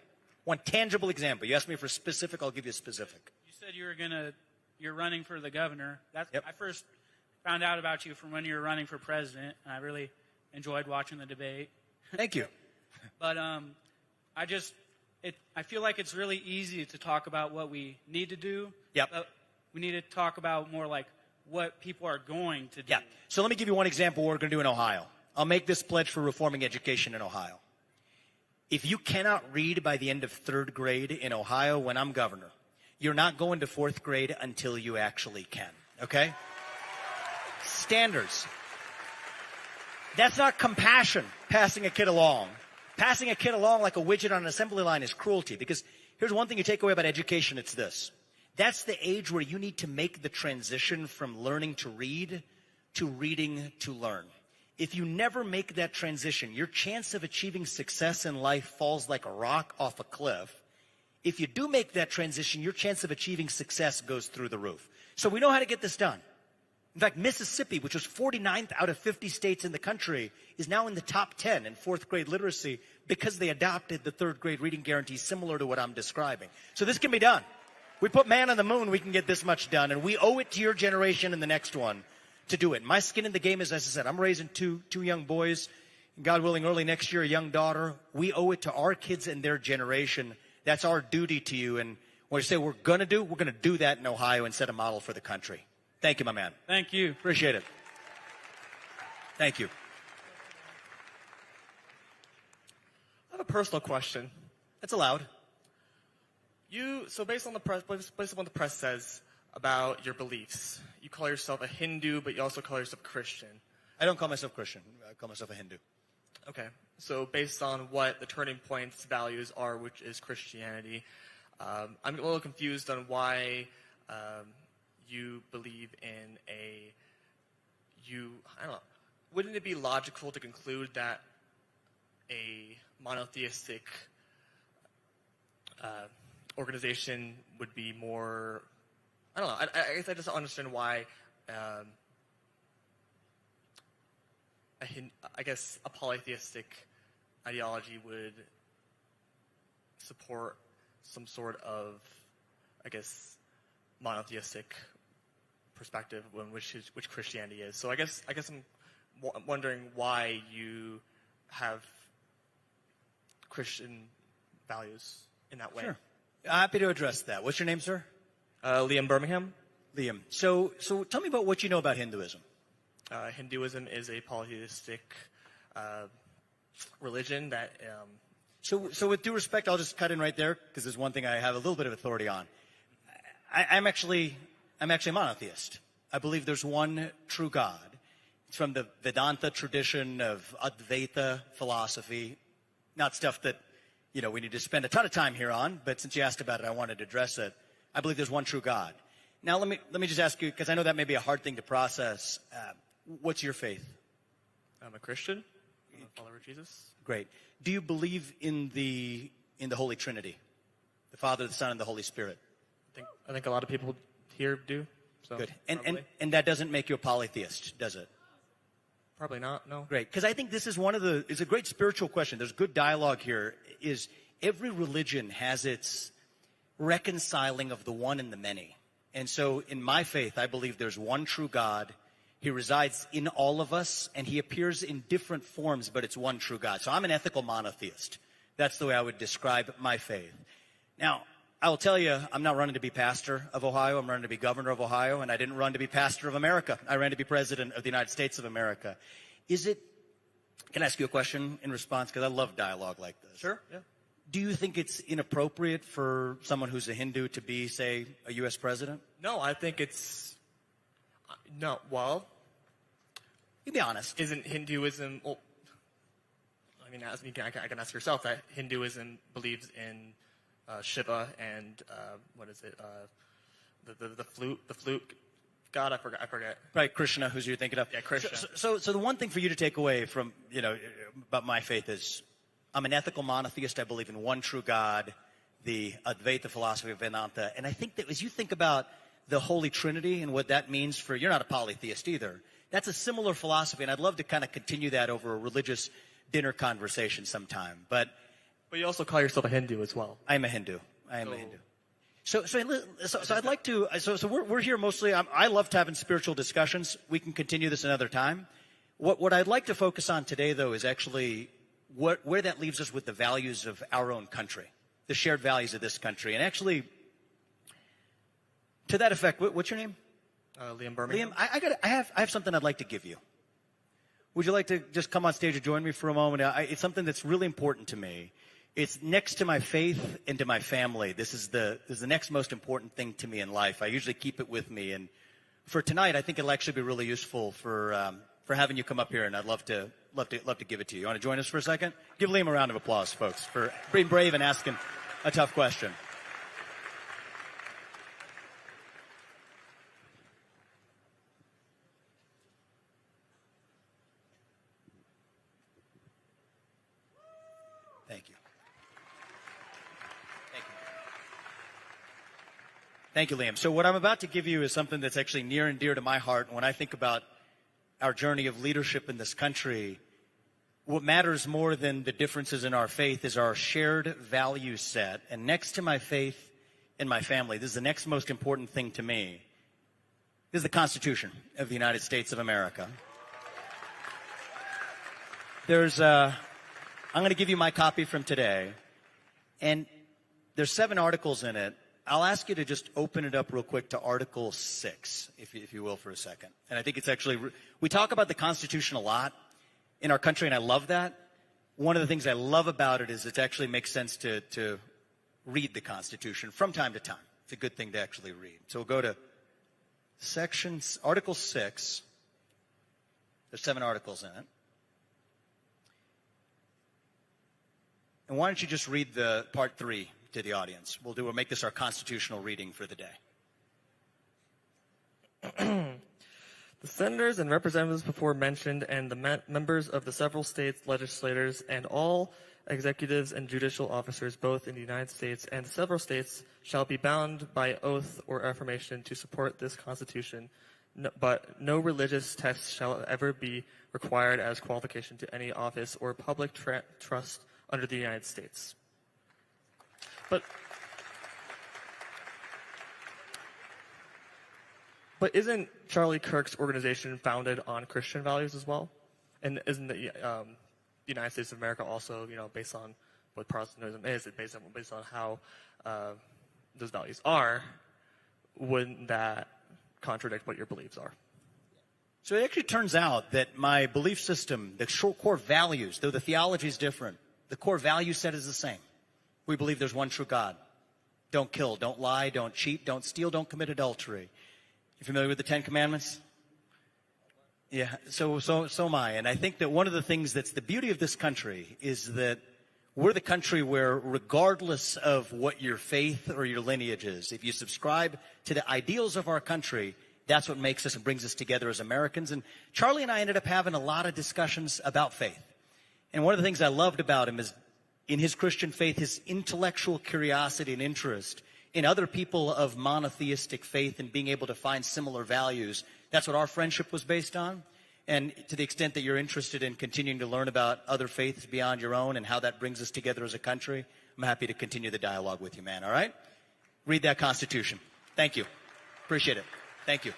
one tangible example. You asked me for specific, I'll give you a specific. You said you're running for the governor. Yep. I first found out about you from when you were running for president, and I really enjoyed watching the debate. Thank you. But I feel like it's really easy to talk about what we need to do. Yep. But we need to talk about more like what people are going to do. Yeah. So let me give you one example of what we're going to do in Ohio. I'll make this pledge for reforming education in Ohio. If you cannot read by the end of 3rd grade in Ohio when I'm governor, you're not going to 4th grade until you actually can. Okay? Standards. That's not compassion, passing a kid along. Passing a kid along like a widget on an assembly line is cruelty, because here's one thing you take away about education, it's this. That's the age where you need to make the transition from learning to read to reading to learn. If you never make that transition, your chance of achieving success in life falls like a rock off a cliff. If you do make that transition, your chance of achieving success goes through the roof. So we know how to get this done. In fact, Mississippi, which was 49th out of 50 states in the country, is now in the top 10 in 4th grade literacy because they adopted the 3rd grade reading guarantee similar to what I'm describing. So this can be done. We put man on the moon, we can get this much done, and we owe it to your generation and the next one to do it. My skin in the game is, as I said, I'm raising two young boys, and God willing, early next year, a young daughter. We owe it to our kids and their generation. That's our duty to you, and when we say we're going to do that in Ohio and set a model for the country. Thank you, my man. Thank you. Appreciate it. Thank you. I have a personal question. That's allowed. So based on what the press says about your beliefs, you call yourself a Hindu, but you also call yourself Christian. I don't call myself Christian. I call myself a Hindu. Okay. So based on what the Turning Point's values are, which is Christianity, I'm a little confused on why you believe in I don't know, wouldn't it be logical to conclude that a monotheistic organization would be more, I don't know, I guess I just don't understand why I guess a polytheistic ideology would support some sort of, I guess, monotheistic perspective which Christianity is. So I guess I'm wondering why you have Christian values in that way. Sure. Happy to address that. What's your name, sir? Liam Birmingham. Liam. So tell me about what you know about Hinduism. Hinduism is a polytheistic religion that. So with due respect, I'll just cut in right there because there's one thing I have a little bit of authority on. I'm actually a monotheist. I believe there's one true God. It's from the Vedanta tradition of Advaita philosophy, not stuff that we need to spend a ton of time here on. But since you asked about it, I wanted to address it. I believe there's one true God. Now let me just ask you, because I know that may be a hard thing to process. What's your faith? I'm a Christian. I'm a follower of Jesus. Great. Do you believe in the Holy Trinity, the Father, the Son, and the Holy Spirit? I think a lot of people here do. So good. And that doesn't make you a polytheist, does it? Probably not. No. Great. Because I think this is it's a great spiritual question. There's good dialogue here. Is every religion has its reconciling of the one and the many. And so in my faith, I believe there's one true God. He resides in all of us, and he appears in different forms, but it's one true God. So I'm an ethical monotheist. That's the way I would describe my faith. Now, I will tell you, I'm not running to be pastor of Ohio. I'm running to be governor of Ohio, and I didn't run to be pastor of America. I ran to be president of the United States of America. Can I ask you a question in response? Because I love dialogue like this. Sure, yeah. Do you think it's inappropriate for someone who's a Hindu to be, say, a U.S. president? No, I think it's... No, well... You be honest. Isn't Hinduism... Well, I mean, I can ask yourself that Hinduism believes in Shiva and, what is it? The flute God, I forget. Right, Krishna, who's you're thinking of. Yeah, Krishna. So the one thing for you to take away from, about my faith is I'm an ethical monotheist. I believe in one true God, the Advaita philosophy of Vedanta. And I think that as you think about the Holy Trinity and what that means for, you're not a polytheist either. That's a similar philosophy, and I'd love to kind of continue that over a religious dinner conversation sometime. But you also call yourself a Hindu as well. I am a Hindu. I am a Hindu. So I'd like to. So we're here mostly. I love having spiritual discussions. We can continue this another time. What I'd like to focus on today, though, is actually where that leaves us with the values of our own country, the shared values of this country, and actually, to that effect, what's your name? Liam Birmingham. Liam, I have something I'd like to give you. Would you like to just come on stage and join me for a moment? It's something that's really important to me. It's next to my faith and to my family. This is the next most important thing to me in life. I usually keep it with me, and for tonight, I think it'll actually be really useful for having you come up here, and I'd love to give it to you. You want to join us for a second? Give Liam a round of applause, folks, for being brave and asking a tough question. Thank you, Liam. So what I'm about to give you is something that's actually near and dear to my heart. And when I think about our journey of leadership in this country, what matters more than the differences in our faith is our shared value set. And next to my faith and my family, this is the next most important thing to me. This is the Constitution of the United States of America. I'm going to give you my copy from today. And there's 7 articles in it. I'll ask you to just open it up real quick to Article 6, if you will, for a second. And I think it's actually, we talk about the Constitution a lot in our country, and I love that. One of the things I love about it is it actually makes sense to read the Constitution from time to time. It's a good thing to actually read. So we'll go to Article 6. There's 7 articles in it. And why don't you just read the Part 3 to the audience. We'll make this our constitutional reading for the day. The senators and representatives before mentioned and the members of the several states legislators and all executives and judicial officers both in the United States and several states shall be bound by oath or affirmation to support this Constitution, but no religious test shall ever be required as qualification to any office or public trust under the United States. But isn't Charlie Kirk's organization founded on Christian values as well? And isn't the United States of America also, based on what Protestantism is, based on how those values are? Wouldn't that contradict what your beliefs are? So it actually turns out that my belief system, the core values, though the theology is different, the core value set is the same. We believe there's one true God. Don't kill, don't lie, don't cheat, don't steal, don't commit adultery. You familiar with the Ten Commandments? Yeah, so am I. And I think that one of the things that's the beauty of this country is that we're the country where, regardless of what your faith or your lineage is, if you subscribe to the ideals of our country, that's what makes us and brings us together as Americans. And Charlie and I ended up having a lot of discussions about faith. And one of the things I loved about him is, in his Christian faith, his intellectual curiosity and interest in other people of monotheistic faith and being able to find similar values. That's what our friendship was based on. And to the extent that you're interested in continuing to learn about other faiths beyond your own and how that brings us together as a country, I'm happy to continue the dialogue with you, man, all right? Read that Constitution. Thank you. Appreciate it. Thank you.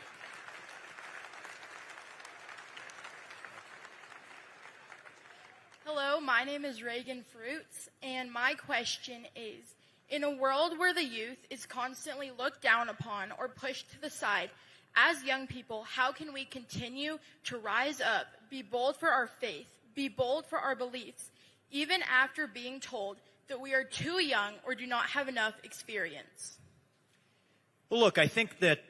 Hello, my name is Reagan Fruits, and my question is, in a world where the youth is constantly looked down upon or pushed to the side, as young people, how can we continue to rise up, be bold for our faith, be bold for our beliefs, even after being told that we are too young or do not have enough experience? Well, look, I think that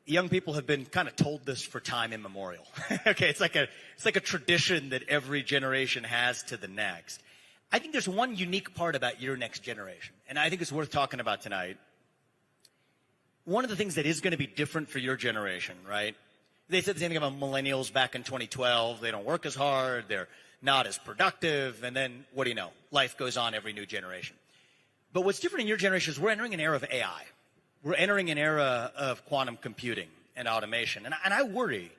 young people have been kind of told this for time immemorial. Okay, it's like a tradition that every generation has to the next. I think there's one unique part about your next generation, and I think it's worth talking about tonight. One of the things that is going to be different for your generation, right? They said the same thing about millennials back in 2012. They don't work as hard. They're not as productive. And then, what do you know? Life goes on every new generation. But what's different in your generation is we're entering an era of AI. We're entering an era of quantum computing and automation. And I worry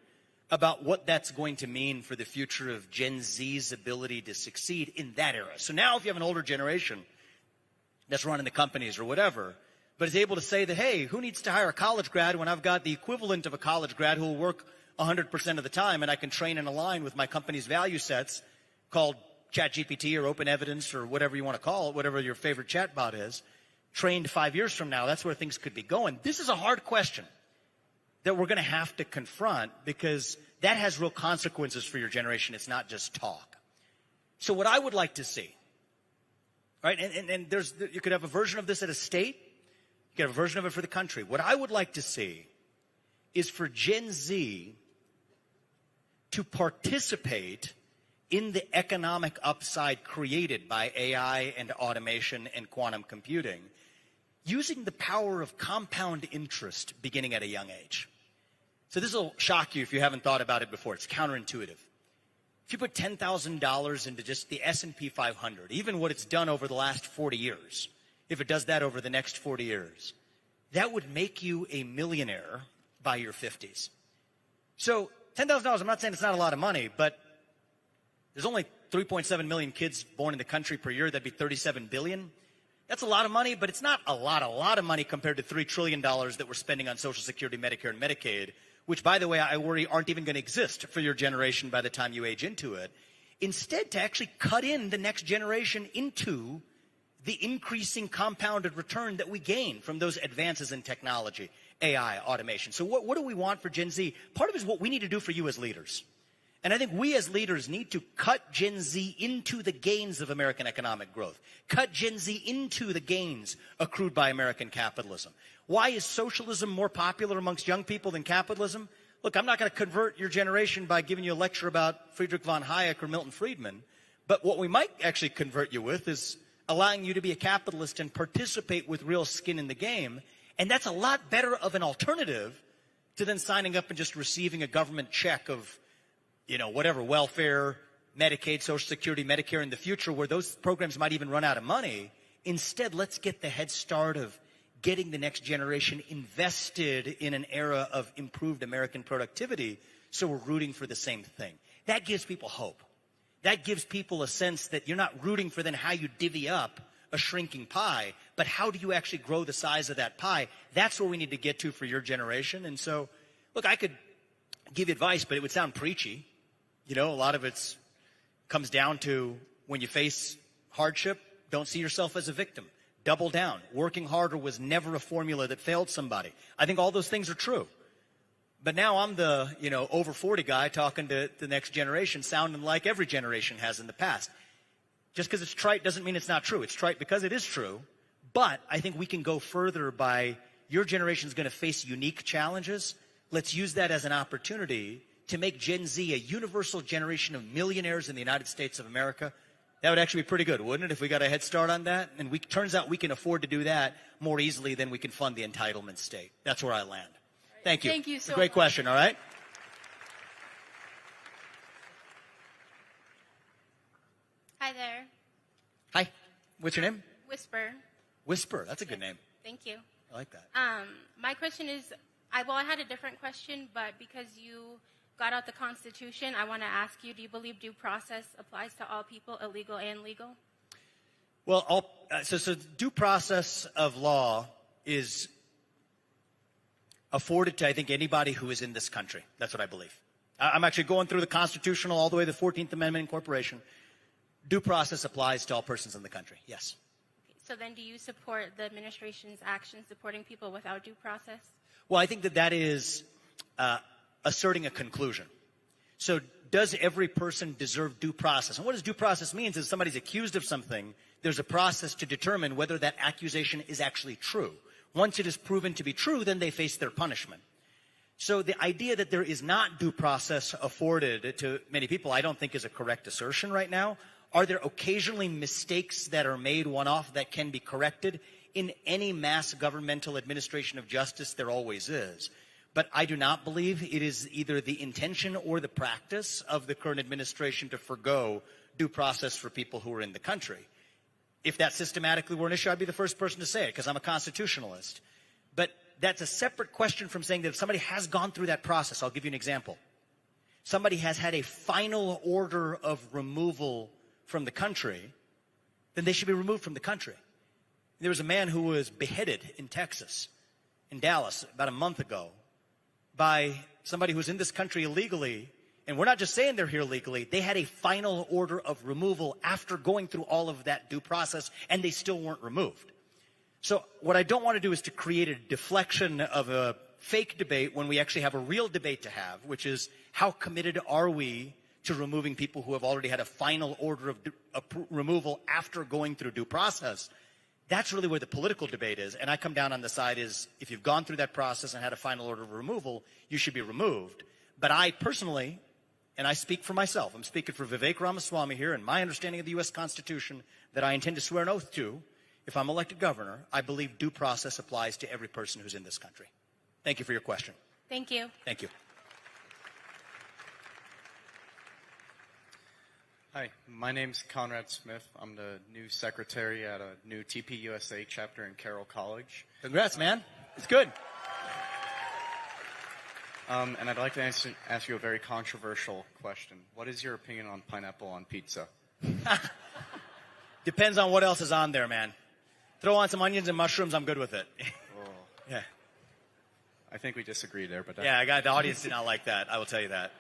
about what that's going to mean for the future of Gen Z's ability to succeed in that era. So now if you have an older generation that's running the companies or whatever, but is able to say that, hey, who needs to hire a college grad when I've got the equivalent of a college grad who will work 100% of the time and I can train and align with my company's value sets called ChatGPT or Open Evidence or whatever you want to call it, whatever your favorite chatbot is, trained 5 years from now. That's where things could be going. This is a hard question that we're going to have to confront because that has real consequences for your generation. It's not just talk. So what I would like to see, right, and you could have a version of this at a state, you could have a version of it for the country. What I would like to see is for Gen Z to participate in the economic upside created by AI and automation and quantum computing using the power of compound interest beginning at a young age. So this will shock you if you haven't thought about it before. It's counterintuitive. If you put $10,000 into just the S&P 500, even what it's done over the last 40 years, if it does that over the next 40 years, that would make you a millionaire by your 50s. So $10,000, I'm not saying it's not a lot of money, but there's only 3.7 million kids born in the country per year. That'd be 37 billion. That's a lot of money, but it's not a lot of money compared to $3 trillion that we're spending on Social Security, Medicare, and Medicaid, which, by the way, I worry aren't even going to exist for your generation by the time you age into it. Instead, to actually cut in the next generation into the increasing compounded return that we gain from those advances in technology, AI, automation. So what do we want for Gen Z? Part of it is what we need to do for you as leaders. And I think we as leaders need to cut Gen Z into the gains of American economic growth. Cut Gen Z into the gains accrued by American capitalism. Why is socialism more popular amongst young people than capitalism? Look, I'm not going to convert your generation by giving you a lecture about Friedrich von Hayek or Milton Friedman. But what we might actually convert you with is allowing you to be a capitalist and participate with real skin in the game. And that's a lot better of an alternative to then signing up and just receiving a government check of, whatever, welfare, Medicaid, Social Security, Medicare in the future, where those programs might even run out of money. Instead, let's get the head start of getting the next generation invested in an era of improved American productivity, so we're rooting for the same thing. That gives people hope. That gives people a sense that you're not rooting for then how you divvy up a shrinking pie, but how do you actually grow the size of that pie? That's where we need to get to for your generation. And so, look, I could give advice, but it would sound preachy. You know, a lot of it comes down to when you face hardship, don't see yourself as a victim. Double down. Working harder was never a formula that failed somebody. I think all those things are true. But now I'm the, over 40 guy talking to the next generation, sounding like every generation has in the past. Just because it's trite doesn't mean it's not true. It's trite because it is true. But I think we can go further by your generation is going to face unique challenges. Let's use that as an opportunity to make Gen Z a universal generation of millionaires in the United States of America. That would actually be pretty good, wouldn't it, if we got a head start on that? And turns out we can afford to do that more easily than we can fund the entitlement state. That's where I land. Thank you. Thank you so much. Great question, all right? Hi there. Hi. What's your name? Whisper. Whisper. That's a good name. Thank you. I like that. My question is, I had a different question, but because you got out the Constitution, I want to ask you, do you believe due process applies to all people, illegal and legal? Well, so due process of law is afforded to, I think, anybody who is in this country. That's what I believe. I'm actually going through the constitutional all the way to the 14th Amendment Incorporation. Due process applies to all persons in the country, yes. So then do you support the administration's action supporting people without due process? Well, I think that is asserting a conclusion. So does every person deserve due process? And what does due process mean is somebody's accused of something, there's a process to determine whether that accusation is actually true. Once it is proven to be true, then they face their punishment. So the idea that there is not due process afforded to many people, I don't think is a correct assertion right now. Are there occasionally mistakes that are made one-off that can be corrected? In any mass governmental administration of justice, there always is. But I do not believe it is either the intention or the practice of the current administration to forgo due process for people who are in the country. If that systematically were an issue, I'd be the first person to say it because I'm a constitutionalist. But that's a separate question from saying that if somebody has gone through that process, I'll give you an example. Somebody has had a final order of removal from the country, then they should be removed from the country. There was a man who was beheaded in Texas, in Dallas, about a month ago by somebody who was in this country illegally. And we're not just saying they're here legally. They had a final order of removal after going through all of that due process, and they still weren't removed. So what I don't want to do is to create a deflection of a fake debate when we actually have a real debate to have, which is how committed are we to removing people who have already had a final order of removal after going through due process. That's really where the political debate is. And I come down on the side is if you've gone through that process and had a final order of removal, you should be removed. But I personally, and I speak for myself, I'm speaking for Vivek Ramaswamy here, and my understanding of the U.S. Constitution that I intend to swear an oath to, if I'm elected governor, I believe due process applies to every person who's in this country. Thank you for your question. Thank you. Thank you. Hi, my name's Conrad Smith. I'm the new secretary at a new TPUSA chapter in Carroll College. Congrats, man. It's good. And I'd like to ask you a very controversial question. What is your opinion on pineapple on pizza? Depends on what else is on there, man. Throw on some onions and mushrooms, I'm good with it. Oh. Yeah. I think we disagree there, but yeah, the audience did not like that. I will tell you that.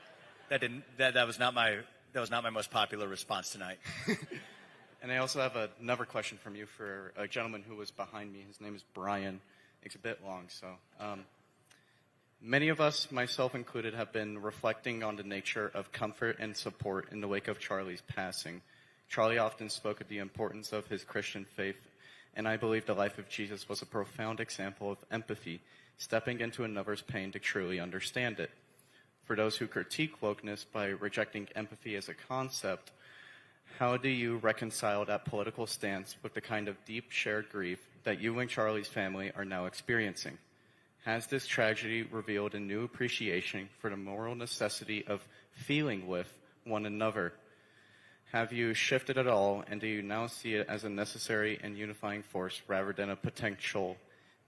That was not my most popular response tonight. And I also have another question from you for a gentleman who was behind me. His name is Brian. It's a bit long, so. Many of us, myself included, have been reflecting on the nature of comfort and support in the wake of Charlie's passing. Charlie often spoke of the importance of his Christian faith, and I believe the life of Jesus was a profound example of empathy, stepping into another's pain to truly understand it. For those who critique wokeness by rejecting empathy as a concept, how do you reconcile that political stance with the kind of deep shared grief that you and Charlie's family are now experiencing? Has this tragedy revealed a new appreciation for the moral necessity of feeling with one another? Have you shifted at all, and do you now see it as a necessary and unifying force rather than a potential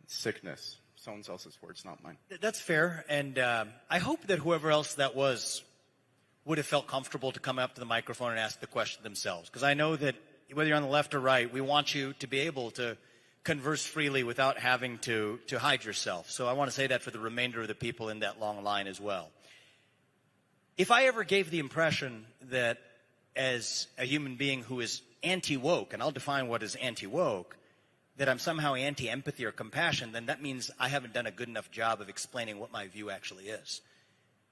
sickness. Someone else's words, not mine. That's fair, and I hope that whoever else that was would have felt comfortable to come up to the microphone and ask the question themselves. Because I know that whether you're on the left or right, we want you to be able to converse freely without having to hide yourself. So I want to say that for the remainder of the people in that long line as well. If I ever gave the impression that as a human being who is anti-woke, and I'll define what is anti-woke, that I'm somehow anti-empathy or compassion, then that means I haven't done a good enough job of explaining what my view actually is.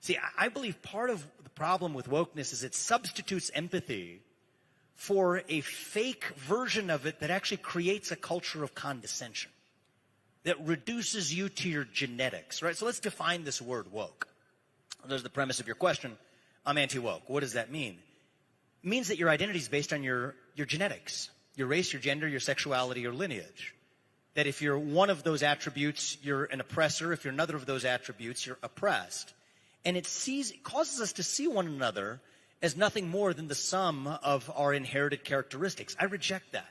See, I believe part of the problem with wokeness is it substitutes empathy for a fake version of it that actually creates a culture of condescension, that reduces you to your genetics, right? So let's define this word woke. There's the premise of your question. I'm anti-woke. What does that mean? It means that your identity is based on your genetics, your race, your gender, your sexuality, your lineage. That if you're one of those attributes, you're an oppressor. If you're another of those attributes, you're oppressed. And it causes us to see one another as nothing more than the sum of our inherited characteristics. I reject that.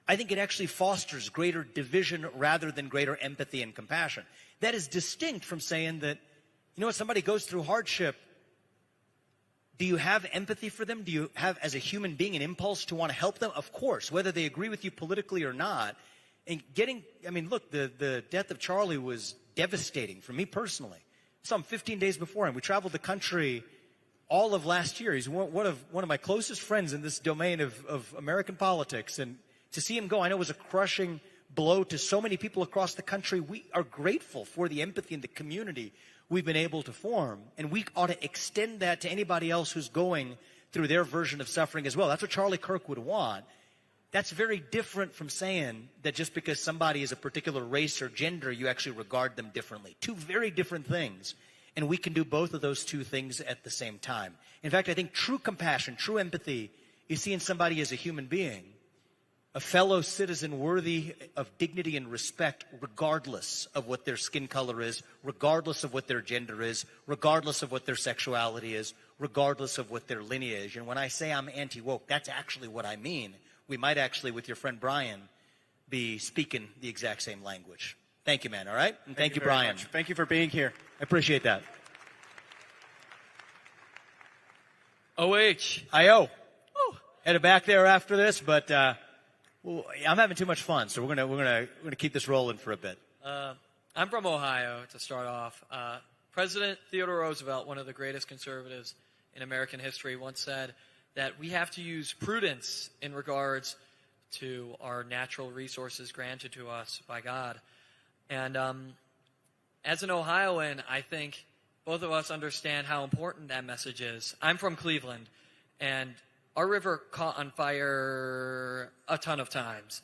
I think it actually fosters greater division rather than greater empathy and compassion. That is distinct from saying that, you know, if somebody goes through hardship, do you have empathy for them? Do you have, as a human being, an impulse to want to help them? Of course, whether they agree with you politically or not. And look, the death of Charlie was devastating for me personally. Some 15 days before him, we traveled the country all of last year. He's one of my closest friends in this domain of American politics. And to see him go, I know, was a crushing blow to so many people across the country. We are grateful for the empathy and the community we've been able to form. And we ought to extend that to anybody else who's going through their version of suffering as well. That's what Charlie Kirk would want. That's very different from saying that just because somebody is a particular race or gender, you actually regard them differently. Two very different things. And we can do both of those two things at the same time. In fact, I think true compassion, true empathy is seeing somebody as a human being, a fellow citizen worthy of dignity and respect regardless of what their skin color is, regardless of what their gender is, regardless of what their sexuality is, regardless of what their lineage. And when I say I'm anti-woke, that's actually what I mean. We might actually, with your friend Brian, be speaking the exact same language. Thank you, man, all right? And thank you, Brian. Much. Thank you for being here. I appreciate that. OH. I.O. Headed back there after this, but well, I'm having too much fun, so we're gonna keep this rolling for a bit. I'm from Ohio, to start off. President Theodore Roosevelt, one of the greatest conservatives in American history, once said that we have to use prudence in regards to our natural resources granted to us by God. And as an Ohioan, I think both of us understand how important that message is. I'm from Cleveland, and our river caught on fire a ton of times.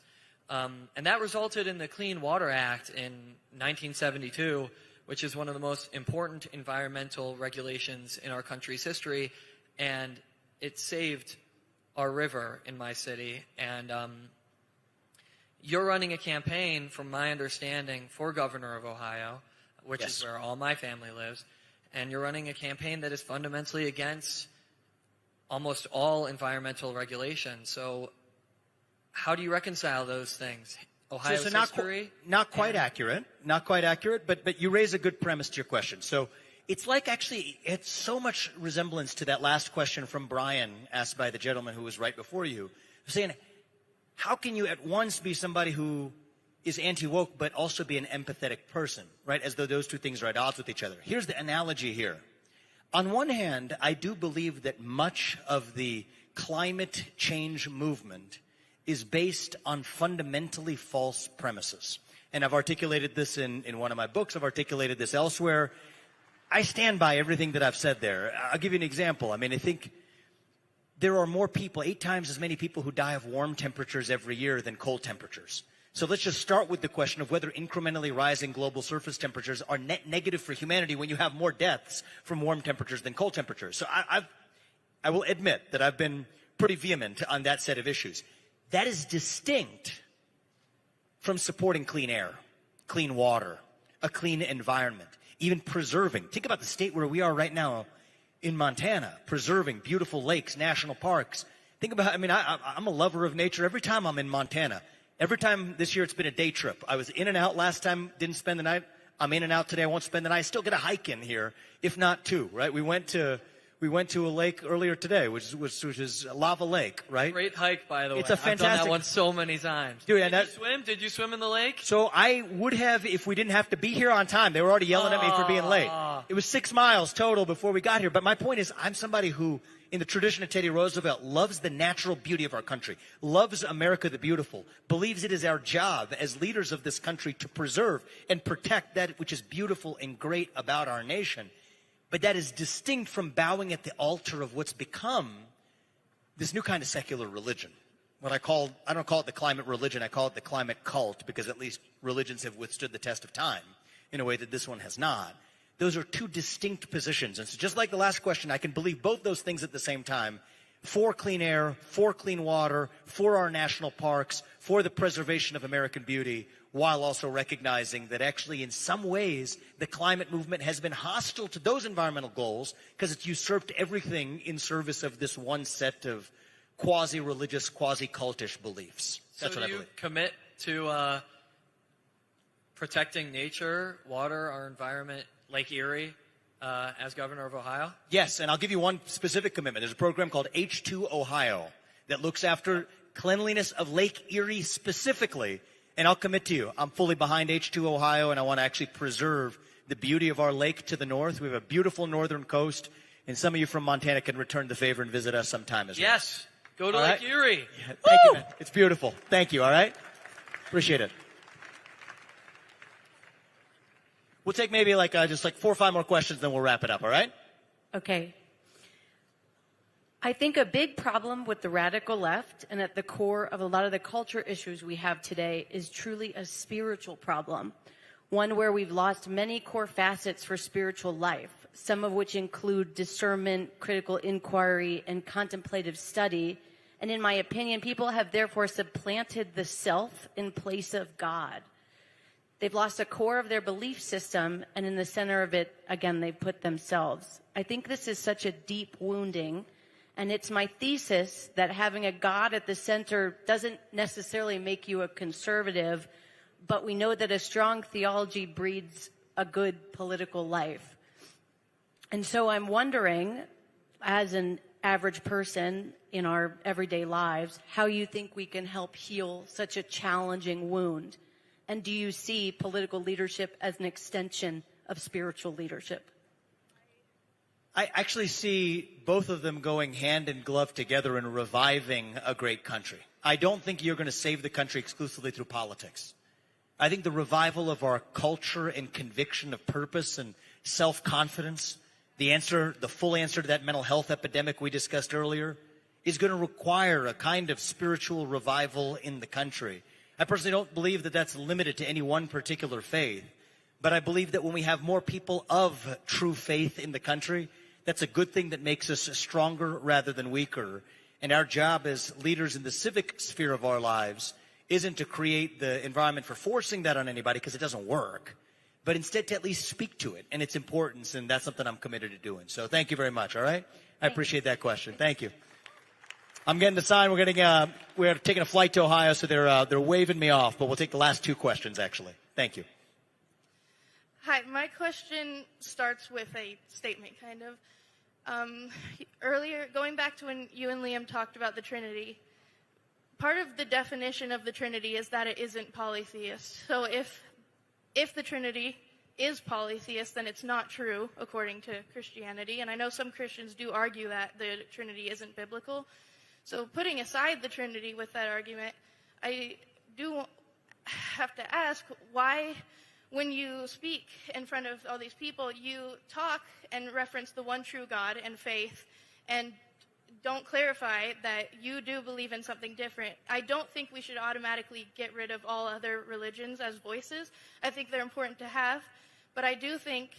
And that resulted in the Clean Water Act in 1972, which is one of the most important environmental regulations in our country's history. And it saved our river in my city. And you're running a campaign, from my understanding, for governor of Ohio, which is where all my family lives. And you're running a campaign that is fundamentally against almost all environmental regulation. So how do you reconcile those things? Ohio's history? Not quite accurate, but you raise a good premise to your question. So it's like, actually, it's so much resemblance to that last question from Brian asked by the gentleman who was right before you, saying, how can you at once be somebody who is anti-woke but also be an empathetic person, right? As though those two things are at odds with each other. Here's the analogy here. On one hand, I do believe that much of the climate change movement is based on fundamentally false premises. And I've articulated this in one of my books. I've articulated this elsewhere. I stand by everything that I've said there. I'll give you an example. I mean, I think there are more people, 8 times as many people who die of warm temperatures every year than cold temperatures. So let's just start with the question of whether incrementally rising global surface temperatures are net negative for humanity when you have more deaths from warm temperatures than cold temperatures. So I will admit that I've been pretty vehement on that set of issues. That is distinct from supporting clean air, clean water, a clean environment, even preserving. Think about the state where we are right now in Montana, preserving beautiful lakes, national parks. Think about, I mean, I'm a lover of nature. Every time I'm in Montana, Every time this year it's been a day trip. I was in and out last time, didn't spend the night. I'm in and out today. I won't spend the night. I still get a hike in here, if not two, right? We went to a lake earlier today, which is Lava Lake, right? Great hike, by the way. It's a fantastic. I've done that one so many times. Dude, Did you swim? Did you swim in the lake? So I would have if we didn't have to be here on time. They were already yelling at me for being late. It was 6 miles total before we got here. But my point is, I'm somebody who, in the tradition of Teddy Roosevelt, loves the natural beauty of our country, loves America the beautiful, believes it is our job as leaders of this country to preserve and protect that which is beautiful and great about our nation. But that is distinct from bowing at the altar of what's become this new kind of secular religion. I don't call it the climate religion, I call it the climate cult, because at least religions have withstood the test of time in a way that this one has not. Those are two distinct positions. And so just like the last question, I can believe both those things at the same time. For clean air, for clean water, for our national parks, for the preservation of American beauty, while also recognizing that actually in some ways the climate movement has been hostile to those environmental goals because it's usurped everything in service of this one set of quasi-religious, quasi-cultish beliefs. That's what I believe. So do you commit to protecting nature, water, our environment, Lake Erie, as governor of Ohio? Yes, and I'll give you one specific commitment. There's a program called H2 Ohio that looks after cleanliness of Lake Erie specifically. And I'll commit to you, I'm fully behind H2 Ohio, and I want to actually preserve the beauty of our lake to the north. We have a beautiful northern coast, and some of you from Montana can return the favor and visit us sometime as well. Yes, go to All Lake right? Erie. Yeah, thank you, man. It's beautiful. Thank you, all right? Appreciate it. We'll take maybe just 4 or 5 more questions, then we'll wrap it up, all right? Okay. I think a big problem with the radical left and at the core of a lot of the culture issues we have today is truly a spiritual problem, one where we've lost many core facets for spiritual life, some of which include discernment, critical inquiry, and contemplative study. And in my opinion, people have therefore supplanted the self in place of God. They've lost a core of their belief system, and in the center of it, again, they've put themselves. I think this is such a deep wounding. And it's my thesis that having a God at the center doesn't necessarily make you a conservative, but we know that a strong theology breeds a good political life. And so I'm wondering, as an average person in our everyday lives, how you think we can help heal such a challenging wound. And do you see political leadership as an extension of spiritual leadership? I actually see both of them going hand in glove together in reviving a great country. I don't think you're going to save the country exclusively through politics. I think the revival of our culture and conviction of purpose and self-confidence, the full answer to that mental health epidemic we discussed earlier, is going to require a kind of spiritual revival in the country. I personally don't believe that that's limited to any one particular faith, but I believe that when we have more people of true faith in the country, that's a good thing that makes us stronger rather than weaker. And our job as leaders in the civic sphere of our lives isn't to create the environment for forcing that on anybody, because it doesn't work, but instead to at least speak to it and its importance, and that's something I'm committed to doing. So thank you very much, all right? I appreciate that question. Thank you. I'm getting the sign. We're taking a flight to Ohio, so they're waving me off, but we'll take the last 2 questions, actually. Thank you. Hi, my question starts with a statement, kind of. Earlier, going back to when you and Liam talked about the Trinity, part of the definition of the Trinity is that it isn't polytheist. So if the Trinity is polytheist, then it's not true according to Christianity. And I know some Christians do argue that the Trinity isn't biblical. So putting aside the Trinity with that argument, I do have to ask why, when you speak in front of all these people, you talk and reference the one true God and faith and don't clarify that you do believe in something different. I don't think we should automatically get rid of all other religions as voices. I think they're important to have, but I do think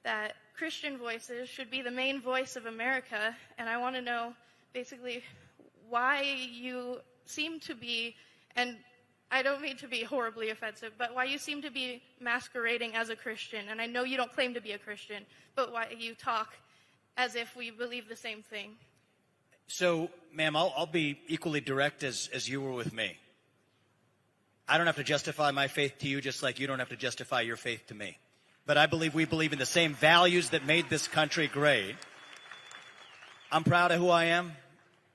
that Christian voices should be the main voice of America, and I want to know basically why you seem to be, and I don't mean to be horribly offensive, but why you seem to be masquerading as a Christian. And I know you don't claim to be a Christian, but why you talk as if we believe the same thing. So, ma'am, I'll be equally direct as you were with me. I don't have to justify my faith to you, just like you don't have to justify your faith to me. But I believe we believe in the same values that made this country great. I'm proud of who I am.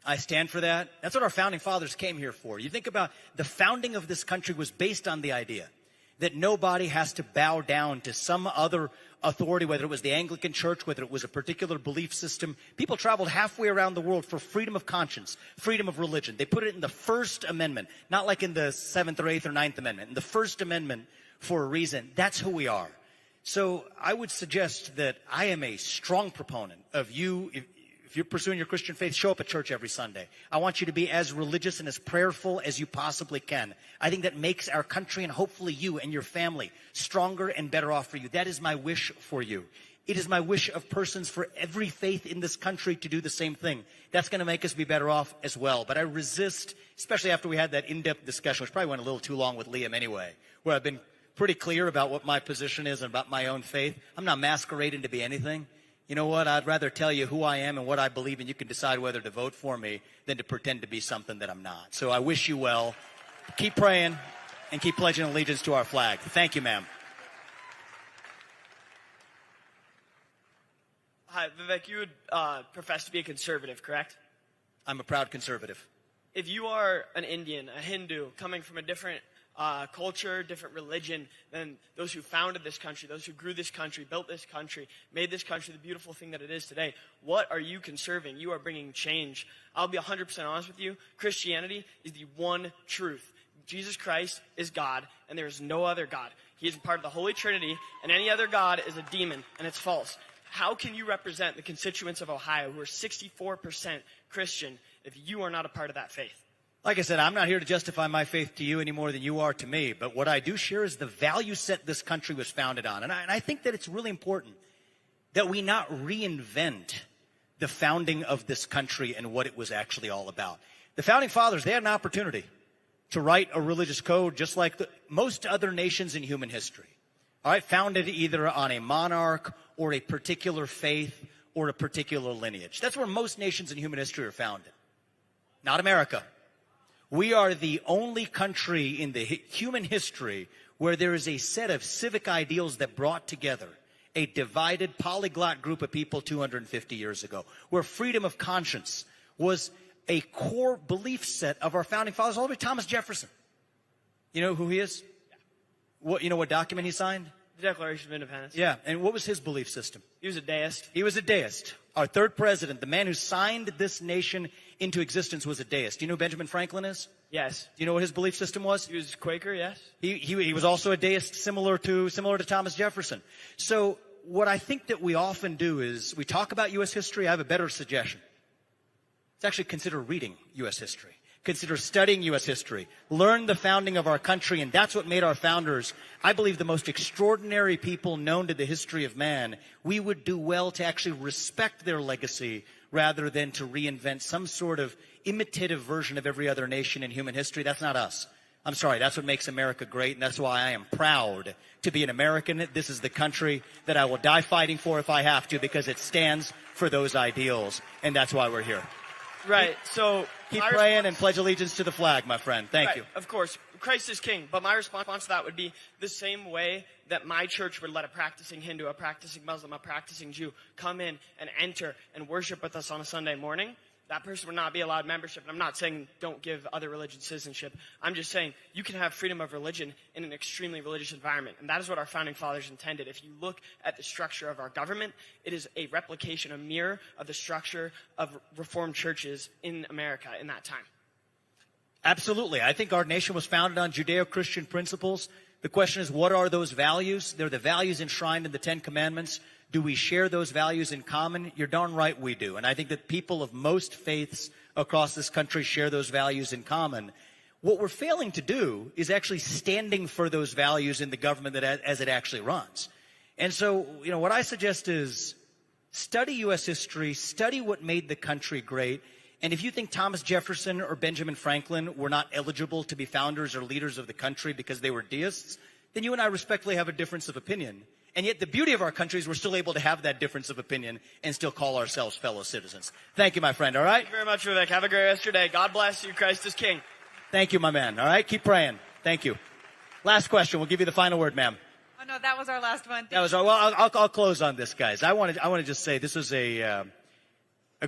I stand for that. That's what our founding fathers came here for. You think about the founding of this country was based on the idea that nobody has to bow down to some other authority, whether it was the Anglican Church, whether it was a particular belief system. People traveled halfway around the world for freedom of conscience, freedom of religion. They put it in the First Amendment, not like in the 7th or 8th or 9th Amendment, in the First Amendment for a reason. That's who we are. So I would suggest that I am a strong proponent of you. If you're pursuing your Christian faith, show up at church every Sunday. I want you to be as religious and as prayerful as you possibly can. I think that makes our country and hopefully you and your family stronger and better off for you. That is my wish for you. It is my wish of persons for every faith in this country to do the same thing. That's going to make us be better off as well. But I resist, especially after we had that in-depth discussion, which probably went a little too long with Liam anyway, where I've been pretty clear about what my position is and about my own faith. I'm not masquerading to be anything. You know what? I'd rather tell you who I am and what I believe, and you can decide whether to vote for me than to pretend to be something that I'm not. So I wish you well. Keep praying and keep pledging allegiance to our flag. Thank you, ma'am. Hi, Vivek. You would profess to be a conservative, correct? I'm a proud conservative. If you are an Indian, a Hindu, coming from a different culture, different religion than those who founded this country, those who grew this country, built this country, made this country the beautiful thing that it is today, what are you conserving? You are bringing change. I'll be 100% honest with you. Christianity is the one truth. Jesus Christ is God, and there is no other God. He is part of the Holy Trinity, and any other God is a demon, and it's false. How can you represent the constituents of Ohio who are 64% Christian if you are not a part of that faith? Like I said, I'm not here to justify my faith to you any more than you are to me. But what I do share is the value set this country was founded on. And I think that it's really important that we not reinvent the founding of this country and what it was actually all about. The founding fathers, they had an opportunity to write a religious code just like most other nations in human history. All right, founded either on a monarch or a particular faith or a particular lineage. That's where most nations in human history are founded. Not America. We are the only country in the human history where there is a set of civic ideals that brought together a divided polyglot group of people 250 years ago, where freedom of conscience was a core belief set of our founding fathers, all the way to Thomas Jefferson. You know who he is? You know what document he signed? The Declaration of Independence. Yeah, and what was his belief system? He was a deist. He was a deist. Our third president, the man who signed this nation into existence, was a deist. Do you know who Benjamin Franklin is? Yes. Do you know what his belief system was? He was Quaker, yes. He was also a deist, similar to Thomas Jefferson. So what I think that we often do is we talk about U.S. history. I have a better suggestion. Let's actually consider reading U.S. history. Consider studying U.S. history. Learn the founding of our country, and that's what made our founders, I believe, the most extraordinary people known to the history of man. We would do well to actually respect their legacy rather than to reinvent some sort of imitative version of every other nation in human history. That's not us. I'm sorry, that's what makes America great, and that's why I am proud to be an American. This is the country that I will die fighting for if I have to, because it stands for those ideals, and that's why we're here. Right, so keep praying and pledge allegiance to the flag, my friend. Thank you. Of course, Christ is king, but my response to that would be the same way that my church would let a practicing Hindu, a practicing Muslim, a practicing Jew come in and enter and worship with us on a Sunday morning. That person would not be allowed membership. And I'm not saying don't give other religions citizenship. I'm just saying you can have freedom of religion in an extremely religious environment. And that is what our founding fathers intended. If you look at the structure of our government, it is a replication, a mirror of the structure of Reformed churches in America in that time. Absolutely. I think our nation was founded on Judeo-Christian principles. The question is, what are those values? They're the values enshrined in the Ten Commandments. Do we share those values in common? You're darn right we do. And I think that people of most faiths across this country share those values in common. What we're failing to do is actually standing for those values in the government as it actually runs. And so, what I suggest is study U.S. history, study what made the country great. And if you think Thomas Jefferson or Benjamin Franklin were not eligible to be founders or leaders of the country because they were deists, then you and I respectfully have a difference of opinion. And yet the beauty of our country is we're still able to have that difference of opinion and still call ourselves fellow citizens. Thank you, my friend, all right? Thank you very much, Vivek. Have a great rest of your day. God bless you. Christ is king. Thank you, my man, all right? Keep praying. Thank you. Last question. We'll give you the final word, ma'am. Oh, no, that was our last one. That was our, well, I'll close on this, guys. I want to just say this was a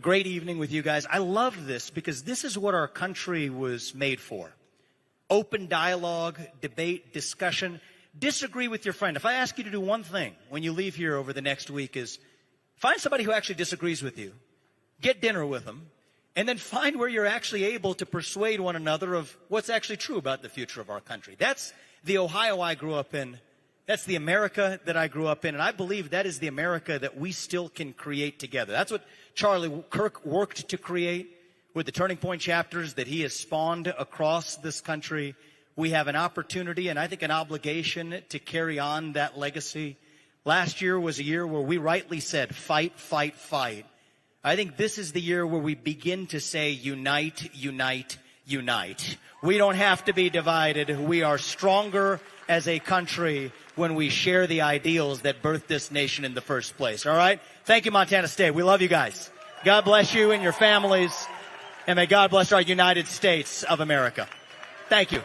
great evening with you guys. I love this because this is what our country was made for. Open dialogue, debate, discussion. Disagree with your friend. If I ask you to do one thing when you leave here over the next week is find somebody who actually disagrees with you, get dinner with them, and then find where you're actually able to persuade one another of what's actually true about the future of our country. That's the Ohio I grew up in. That's the America that I grew up in, and I believe that is the America that we still can create together. That's what Charlie Kirk worked to create with the Turning Point chapters that he has spawned across this country. We have an opportunity and I think an obligation to carry on that legacy. Last year was a year where we rightly said, fight, fight, fight. I think this is the year where we begin to say, unite, unite, unite. We don't have to be divided. We are stronger as a country when we share the ideals that birthed this nation in the first place. All right? Thank you, Montana State. We love you guys. God bless you and your families. And may God bless our United States of America. Thank you.